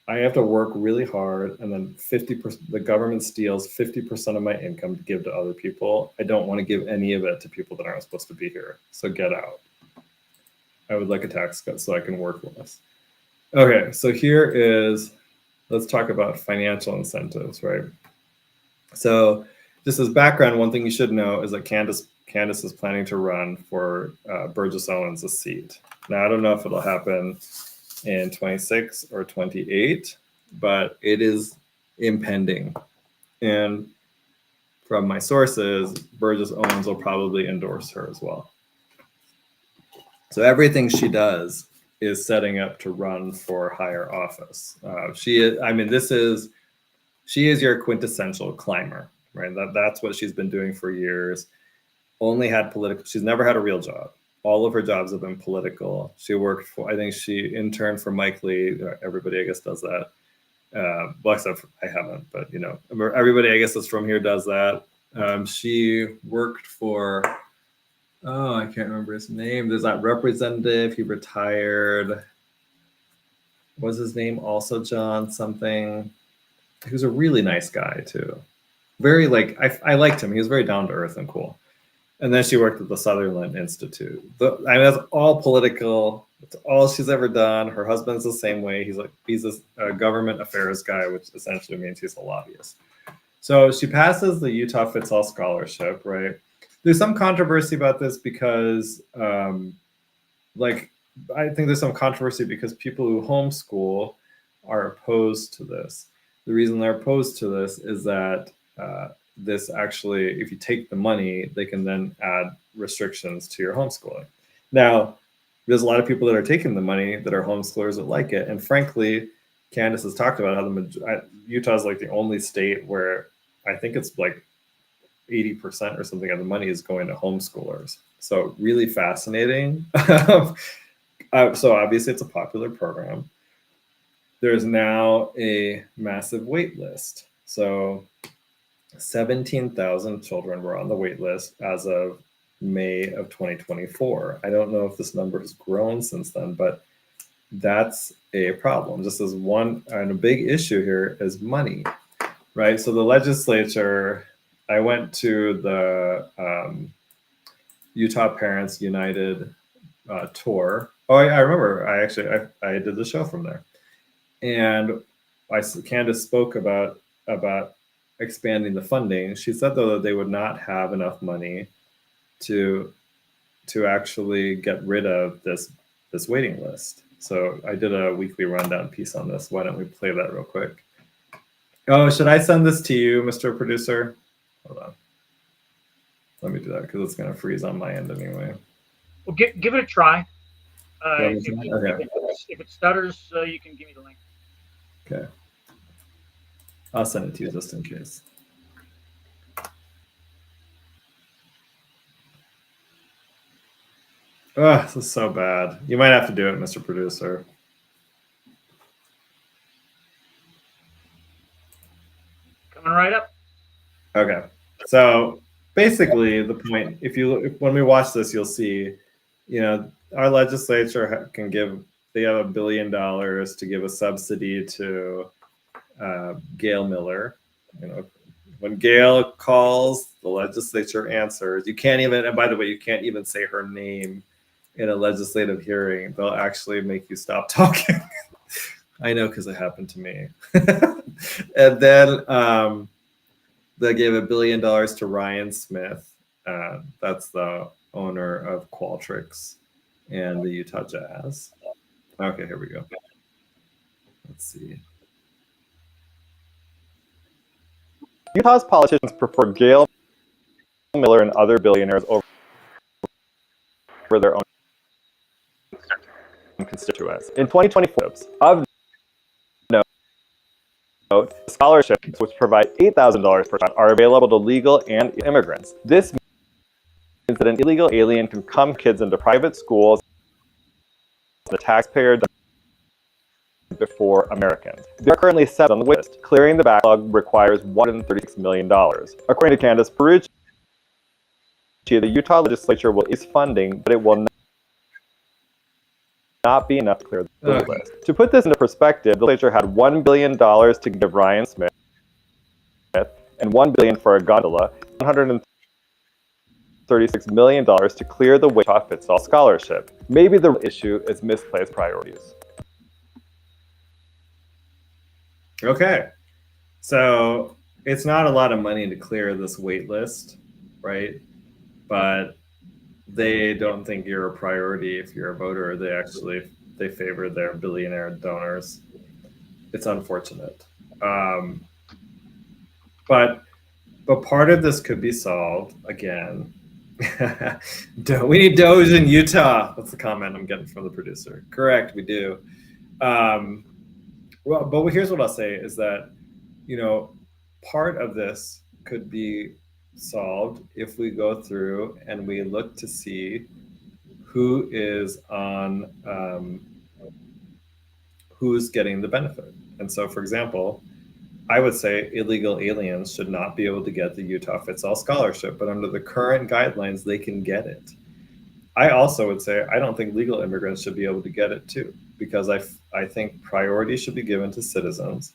I have to work really hard, and then 50%, the government steals 50% of my income to give to other people. I don't want to give any of it to people that aren't supposed to be here. So get out. I would like a tax cut so I can work less. Okay, so here is, let's talk about financial incentives, right? So just as background, one thing you should know is that Candace is planning to run for Burgess Owens' seat. Now, I don't know if it'll happen in 26 or 28, but it is impending. And from my sources, Burgess Owens will probably endorse her as well. So everything she does is setting up to run for higher office. She is your quintessential climber, right? That's what she's been doing for years. Only had political, she's never had a real job. All of her jobs have been political. She worked for, I think she interned for Mike Lee. Everybody, I guess, does that. Well, except I haven't, but everybody, I guess, that's from here does that. She worked for, oh, I can't remember his name. There's that representative. He retired. Was his name also John something? He was a really nice guy too. Very I liked him. He was very down to earth and cool. And then she worked at the Sutherland Institute. That's all political. It's all she's ever done. Her husband's the same way. He's a government affairs guy, which essentially means he's a lobbyist. So she passes the Utah Fits All Scholarship, right? There's some controversy about this because, I think there's some controversy because people who homeschool are opposed to this. The reason they're opposed to this is that this actually, if you take the money, they can then add restrictions to your homeschooling. Now, there's a lot of people that are taking the money that are homeschoolers that like it. And frankly, Candace has talked about how Utah is the only state where I think it's 80% or something of the money is going to homeschoolers. So really fascinating. So obviously it's a popular program. There's now a massive wait list. So 17,000 children were on the wait list as of May of 2024. I don't know if this number has grown since then, but that's a problem. Just as one, and a big issue here is money, right? So the legislature, I went to the Utah Parents United tour. Oh, I remember. I did the show from there, and Candace spoke about expanding the funding. She said though that they would not have enough money to actually get rid of this waiting list. So I did a weekly rundown piece on this. Why don't we play that real quick? Oh, should I send this to you, Mr. Producer? Hold on. Let me do that because it's going to freeze on my end anyway. Well, give it a try. Okay. If it stutters, you can give me the link. Okay. I'll send it to you just in case. Oh, this is so bad. You might have to do it, Mr. Producer. Coming right up. Okay. So basically the point, when we watch this, you'll see, our legislature they have $1 billion to give a subsidy to Gail Miller. When Gail calls, the legislature answers. You can't even, and by the way, you can't even say her name in a legislative hearing. They'll actually make you stop talking. I know, because it happened to me. And then they gave $1 billion to Ryan Smith. That's the owner of Qualtrics and the Utah Jazz. Okay, here we go. Let's see. Utah's politicians prefer Gail Miller and other billionaires over their own constituents. In 2024, of note, scholarships, which provide $8,000 per child, are available to legal and immigrants. This means that an illegal alien can come kids into private schools, the taxpayer before Americans. There are currently 7 on the wait list. Clearing the backlog requires $136 million. According to Candace Perucci, the Utah legislature will ease funding, but it will not be enough to clear the list. To put this into perspective, the legislature had $1 billion to give Ryan Smith and $1 billion for a gondola, $130 $36 million to clear the way to fits all scholarship. Maybe the issue is misplaced priorities. Okay, so it's not a lot of money to clear this wait list, right? But they don't think you're a priority if you're a voter. They favor their billionaire donors. It's unfortunate. But part of this could be solved again. We need Doge in Utah. That's the comment I'm getting from the producer. Correct, we do. Well, but here's what I'll say is that, part of this could be solved if we go through and we look to see who is on, who's getting the benefit. And so, for example, I would say illegal aliens should not be able to get the Utah Fits All scholarship, but under the current guidelines, they can get it. I also would say I don't think legal immigrants should be able to get it too, because I think priority should be given to citizens.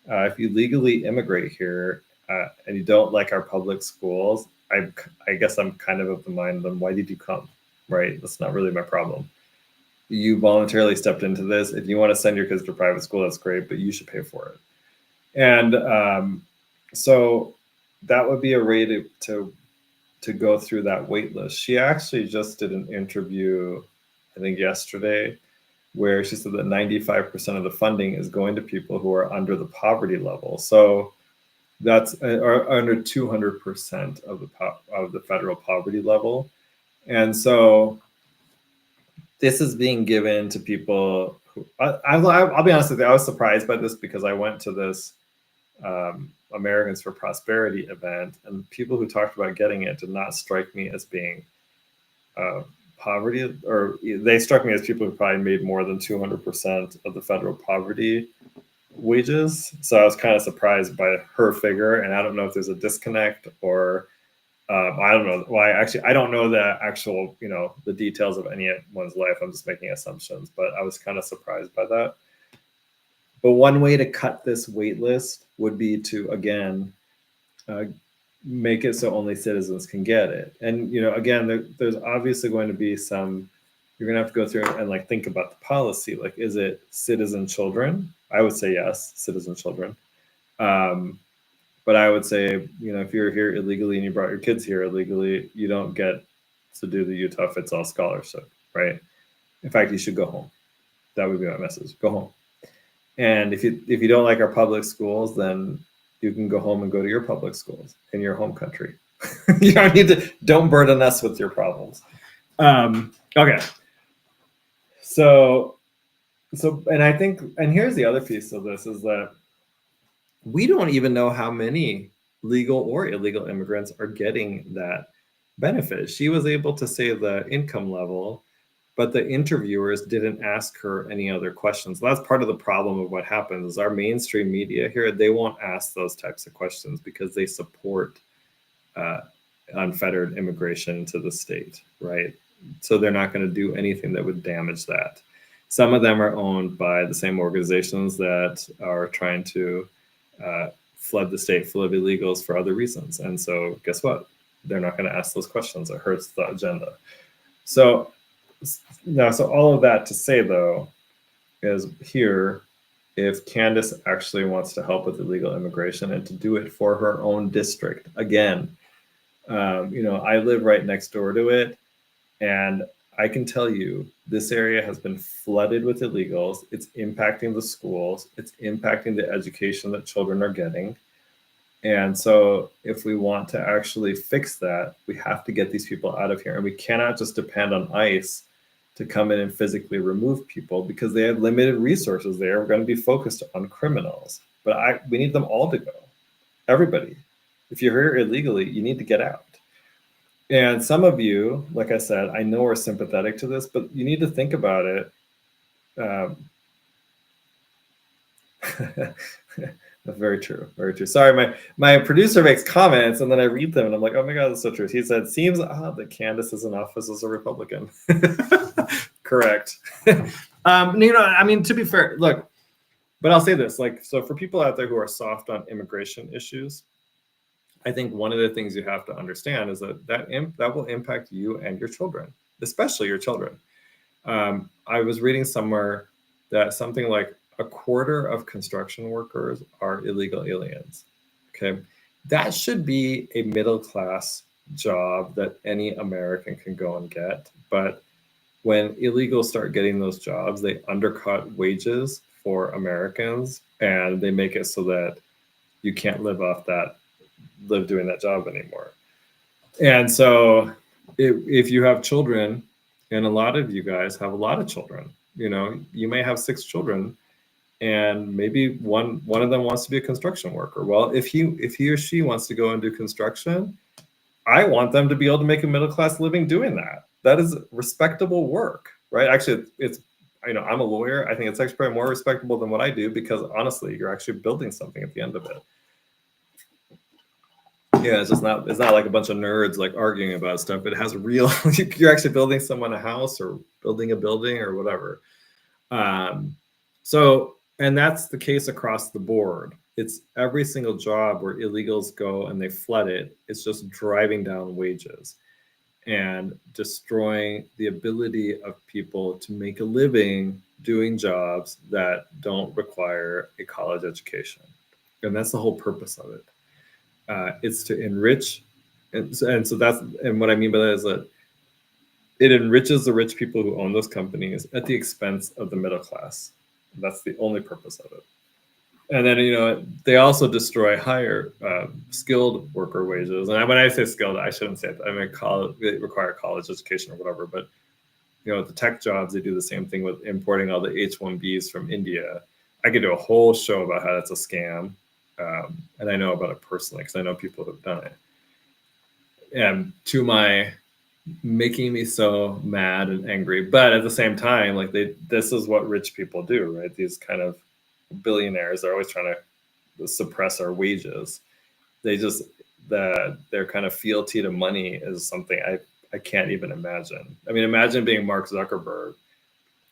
If you legally immigrate here and you don't like our public schools, I guess I'm kind of the mind, then why did you come, right? That's not really my problem. You voluntarily stepped into this. If you want to send your kids to private school, that's great, but you should pay for it. And so that would be a way to go through that wait list. She actually just did an interview, I think yesterday, where she said that 95% of the funding is going to people who are under the poverty level. So that's or under 200% of the federal poverty level. And so this is being given to people who, I'll be honest with you, I was surprised by this because I went to this Americans for Prosperity event, and people who talked about getting it did not strike me as being poverty, or they struck me as people who probably made more than 200% of the federal poverty wages. So I was kind of surprised by her figure, and I don't know if there's a disconnect or I don't know why. Actually, I don't know the actual, the details of anyone's life. I'm just making assumptions, but I was kind of surprised by that. But one way to cut this wait list would be to, again, make it so only citizens can get it. And, again, there's obviously going to be you're going to have to go through and think about the policy. Like, is it citizen children? I would say yes, citizen children. But I would say, if you're here illegally and you brought your kids here illegally, you don't get to do the Utah Fits All scholarship, right? In fact, you should go home. That would be my message. Go home. And if you don't like our public schools, then you can go home and go to your public schools in your home country. You don't burden us with your problems. Okay. So, and I think, and here's the other piece of this is that we don't even know how many legal or illegal immigrants are getting that benefit. She was able to say the income level, but the interviewers didn't ask her any other questions. That's part of the problem of what happens is our mainstream media here, they won't ask those types of questions because they support unfettered immigration to the state, right? So they're not going to do anything that would damage that. Some of them are owned by the same organizations that are trying to flood the state full of illegals for other reasons. And so guess what? They're not going to ask those questions. It hurts the agenda. So all of that to say, though, is here, if Candace actually wants to help with illegal immigration and to do it for her own district, again, I live right next door to it, and I can tell you this area has been flooded with illegals. It's impacting the schools. It's impacting the education that children are getting. And so if we want to actually fix that, we have to get these people out of here. And we cannot just depend on ICE to come in and physically remove people because they have limited resources. They are going to be focused on criminals. But we need them all to go. Everybody. If you're here illegally, you need to get out. And some of you, like I said, I know are sympathetic to this, but you need to think about it. That's very true. Very true. Sorry, my producer makes comments and then I read them and I'm like, oh my God, that's so true. He said, seems odd that Candace is in office as a Republican. Correct. To be fair, look, but I'll say this, so for people out there who are soft on immigration issues, I think one of the things you have to understand is that will impact you and your children, especially your children. I was reading somewhere that something like a quarter of construction workers are illegal aliens. Okay, that should be a middle class job that any American can go and get. But when illegals start getting those jobs, they undercut wages for Americans, and they make it so that you can't live doing that job anymore. And so if you have children, and a lot of you guys have a lot of children, you may have 6 children, and maybe one of them wants to be a construction worker. Well, if he or she wants to go and do construction, I want them to be able to make a middle class living doing that. That is respectable work, right? Actually, it's I'm a lawyer. I think it's actually probably more respectable than what I do, because honestly, you're actually building something at the end of it. Yeah, it's not like a bunch of nerds like arguing about stuff. It has real, you're actually building someone a house or building a building or whatever. And that's the case across the board. It's every single job where illegals go and they flood it. It's just driving down wages and destroying the ability of people to make a living doing jobs that don't require a college education. And that's the whole purpose of it. It's to enrich, and what I mean by that is that it enriches the rich people who own those companies at the expense of the middle class. That's the only purpose of it. And then they also destroy higher skilled worker wages. And when I say skilled, I shouldn't say that. I mean, they require college education or whatever. But the tech jobs, they do the same thing with importing all the H-1Bs from India. I could do a whole show about how that's a scam. And I know about it personally because I know people who've done it. And to my making me so mad and angry, but at the same time, like this is what rich people do, right? These kind of billionaires are always trying to suppress our wages. Their kind of fealty to money is something I can't even imagine. I mean, imagine being Mark Zuckerberg.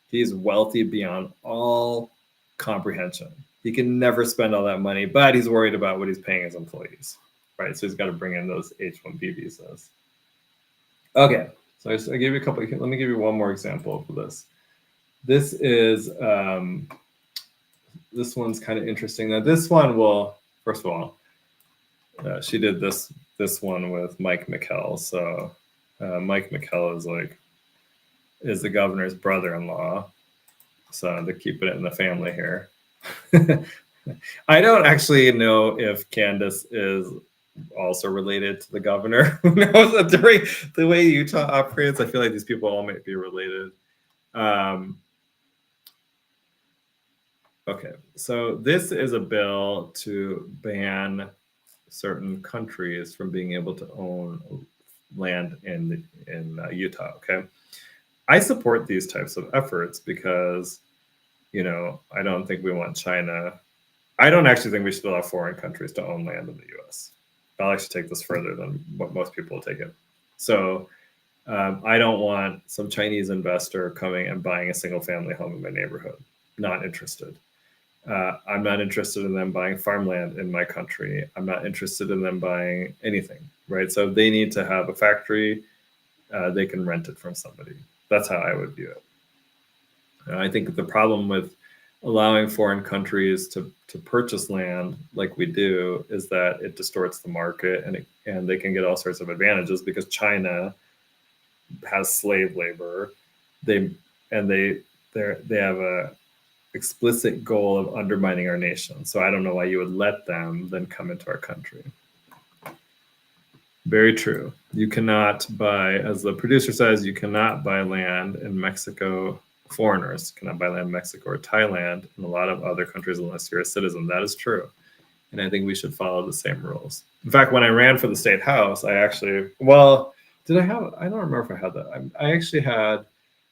He's wealthy beyond all comprehension. He can never spend all that money, but he's worried about what he's paying his employees, right? So he's got to bring in those H-1B visas. Okay, so I gave you a couple. Let me give you one more example for this. This is this one's kind of interesting. Now this one will, first of all, she did this one with Mike McKell. So Mike McKell is the governor's brother-in-law. So to keep it in the family here. I don't actually know if Candace is also related to the governor. Who knows? During the way Utah operates, I feel like these people all might be related. Okay, so this is a bill to ban certain countries from being able to own land in Utah. Okay, I support these types of efforts because I don't think we want China. I don't actually think we should allow foreign countries to own land in the U.S. I'll actually take this further than what most people will take it. So I don't want some Chinese investor coming and buying a single family home in my neighborhood. Not interested. I'm not interested in them buying farmland in my country. I'm not interested in them buying anything, right? So if they need to have a factory, they can rent it from somebody. That's how I would view it. I think the problem with allowing foreign countries to purchase land like we do is that it distorts the market, and they can get all sorts of advantages because China has slave labor. They have a explicit goal of undermining our nation. So I don't know why you would let them then come into our country. Very true. You cannot buy, as the producer says, you cannot buy land in Mexico. Foreigners cannot buy land in Mexico or Thailand and a lot of other countries unless you're a citizen. That is true. And I think we should follow the same rules. In fact, when I ran for the state house, I don't remember if I had that.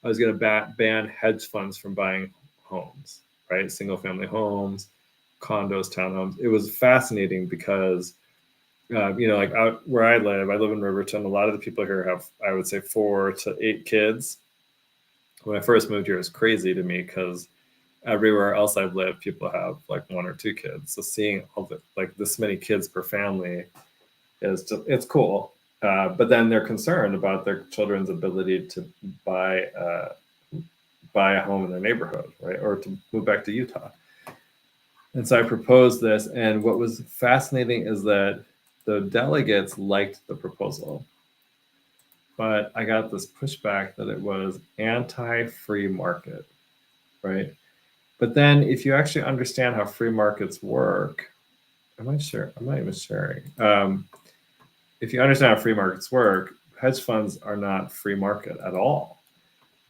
I was going to ban hedge funds from buying homes, right? Single family homes, condos, townhomes. It was fascinating because, like out where I live in Riverton, a lot of the people here have, I would say, 4 to 8 kids. When I first moved here, it was crazy to me because everywhere else I've lived, people have like 1 or 2 kids. So seeing all this many kids per family it's cool. But then they're concerned about their children's ability to buy a home in their neighborhood, right? Or to move back to Utah. And so I proposed this, and what was fascinating is that the delegates liked the proposal, but I got this pushback that it was anti-free market, right? But then if you actually understand how free markets work, I'm not even sharing. If you understand how free markets work, hedge funds are not free market at all.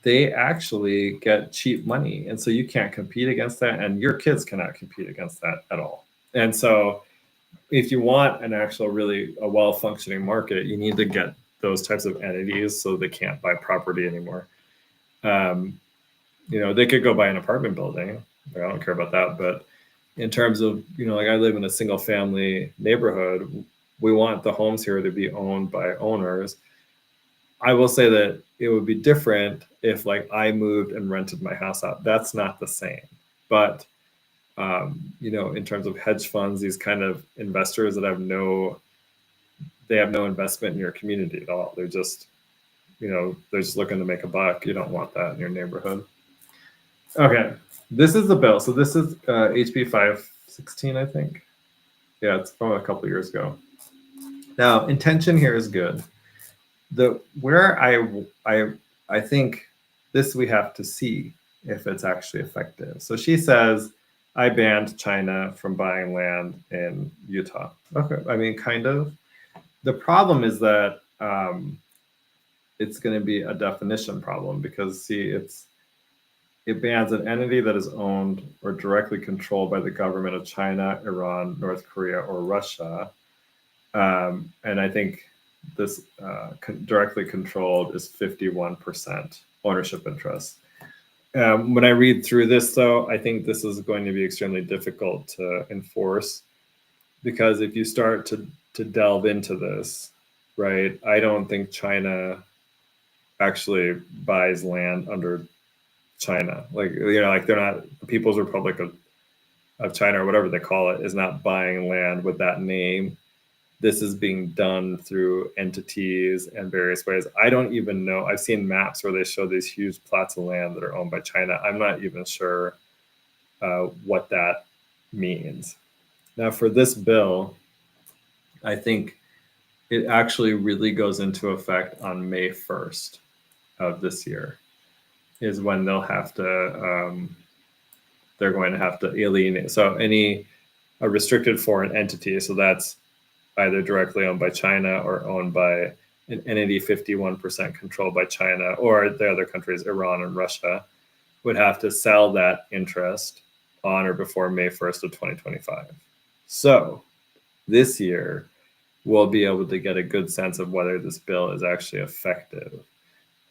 They actually get cheap money. And so you can't compete against that, and your kids cannot compete against that at all. And so if you want an actual really a well-functioning market, you need to get those types of entities so they can't buy property anymore. They could go buy an apartment building. I don't care about that. But in terms of, like I live in a single family neighborhood, we want the homes here to be owned by owners. I will say that it would be different if like I moved and rented my house out. That's not the same. But, in terms of hedge funds, these kind of investors that have no investment in your community at all. They're just, they're just looking to make a buck. You don't want that in your neighborhood. Okay, this is the bill. So this is HB 516, I think. Yeah, it's from a couple of years ago. Now, intention here is good. Where I think this we have to see if it's actually effective. So she says, I banned China from buying land in Utah. Okay, I mean, kind of. The problem is that it's going to be a definition problem because, see, it bans an entity that is owned or directly controlled by the government of China, Iran, North Korea, or Russia. And I think this directly controlled is 51% ownership interest. When I read through this, though, I think this is going to be extremely difficult to enforce because if you start to delve into this, right, I don't think China actually buys land under China. Like they're not, the People's Republic of China or whatever they call it is not buying land with that name. This is being done through entities and various ways. I don't even know. I've seen maps where they show these huge plots of land that are owned by China. I'm not even sure what that means. Now, for this bill, I think it actually really goes into effect on May 1st of this year is when they'll have to, they're going to have to alienate. So a restricted foreign entity, so that's either directly owned by China or owned by an entity 51% controlled by China, or the other countries, Iran and Russia, would have to sell that interest on or before May 1st of 2025. So this year, we'll be able to get a good sense of whether this bill is actually effective.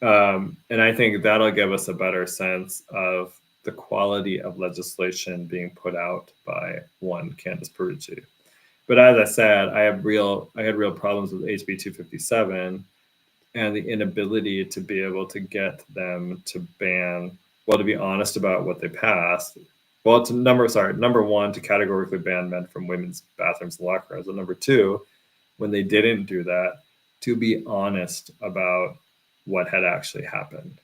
And I think that'll give us a better sense of the quality of legislation being put out by one Candace Peruzzi. But as I said, I had real problems with HB 257 and the inability to be able to get them to ban, well, to be honest about what they passed. Well, number one, to categorically ban men from women's bathrooms and locker rooms. And number two, when they didn't do that, to be honest about what had actually happened.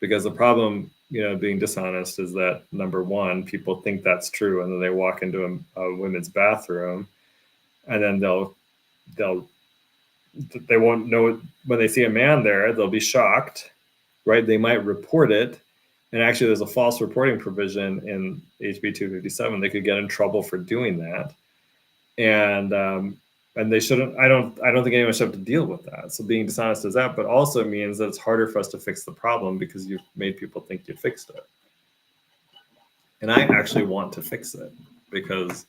Because the problem, being dishonest is that number one, people think that's true, and then they walk into a women's bathroom, and then they won't know when they see a man there. They'll be shocked, right? They might report it, and actually, there's a false reporting provision in HB 257. They could get in trouble for doing that, and they shouldn't. I don't think anyone should have to deal with that. So being dishonest is that, but also means that it's harder for us to fix the problem because you've made people think you fixed it. And I actually want to fix it because,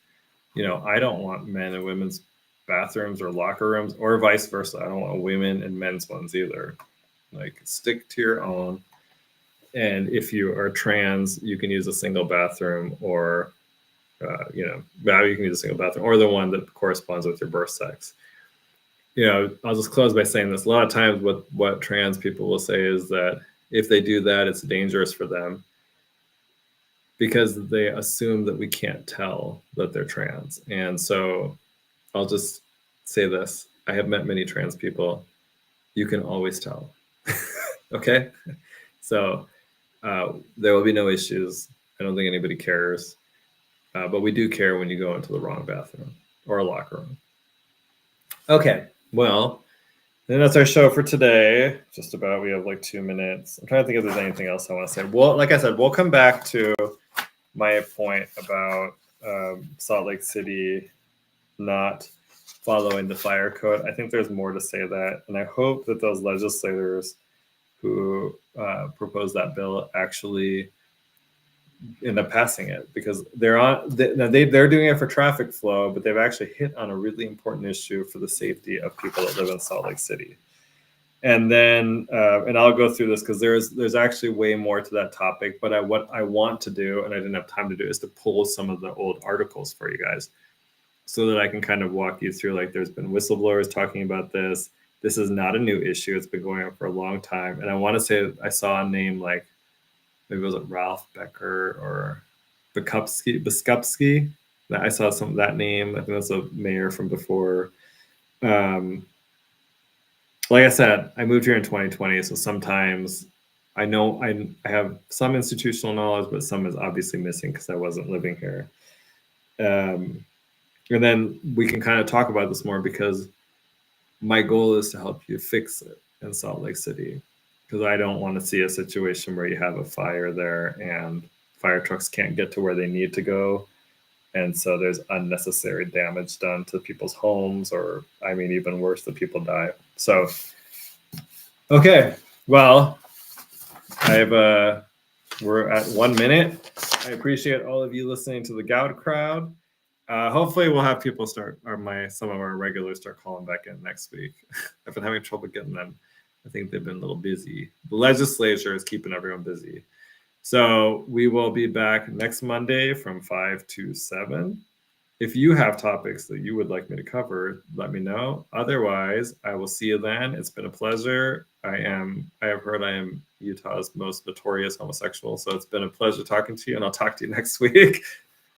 I don't want men in women's bathrooms or locker rooms or vice versa. I don't want women in men's ones either. Like, stick to your own. And if you are trans, you can use a single bathroom or you can use a single bathroom or the one that corresponds with your birth sex. I'll just close by saying this. A lot of times what trans people will say is that if they do that, it's dangerous for them because they assume that we can't tell that they're trans. And so I'll just say this. I have met many trans people. You can always tell. Okay? So there will be no issues. I don't think anybody cares. But we do care when you go into the wrong bathroom or a locker room. Okay, well, then that's our show for today. Just about, we have like 2 minutes. I'm trying to think if there's anything else I want to say. Well, like I said, we'll come back to my point about Salt Lake City not following the fire code. I think there's more to say that. And I hope that those legislators who proposed that bill actually end up passing it, because they're doing it for traffic flow, but they've actually hit on a really important issue for the safety of people that live in Salt Lake City. And then, and I'll go through this because there's actually way more to that topic. But what I want to do, and I didn't have time to do, is to pull some of the old articles for you guys, so that I can kind of walk you through. Like, there's been whistleblowers talking about this. This is not a new issue. It's been going on for a long time. And I want to say I saw a name like, maybe it was Ralph Becker or Biskupski. I saw that name. I think that's a mayor from before. Like I said, I moved here in 2020, so sometimes I know I have some institutional knowledge, but some is obviously missing because I wasn't living here. And then we can kind of talk about this more, because my goal is to help you fix it in Salt Lake City, because I don't want to see a situation where you have a fire there and fire trucks can't get to where they need to go. And so there's unnecessary damage done to people's homes, or, I mean, even worse, the people die. So, okay, well, we're at 1 minute. I appreciate all of you listening to the Goud crowd. Hopefully we'll have people some of our regulars start calling back in next week. I've been having trouble getting them. I think they've been a little busy. The legislature is keeping everyone busy. So we will be back next Monday from 5 to 7. If you have topics that you would like me to cover, let me know. Otherwise, I will see you then. It's been a pleasure. I have heard I am Utah's most notorious homosexual. So it's been a pleasure talking to you, and I'll talk to you next week.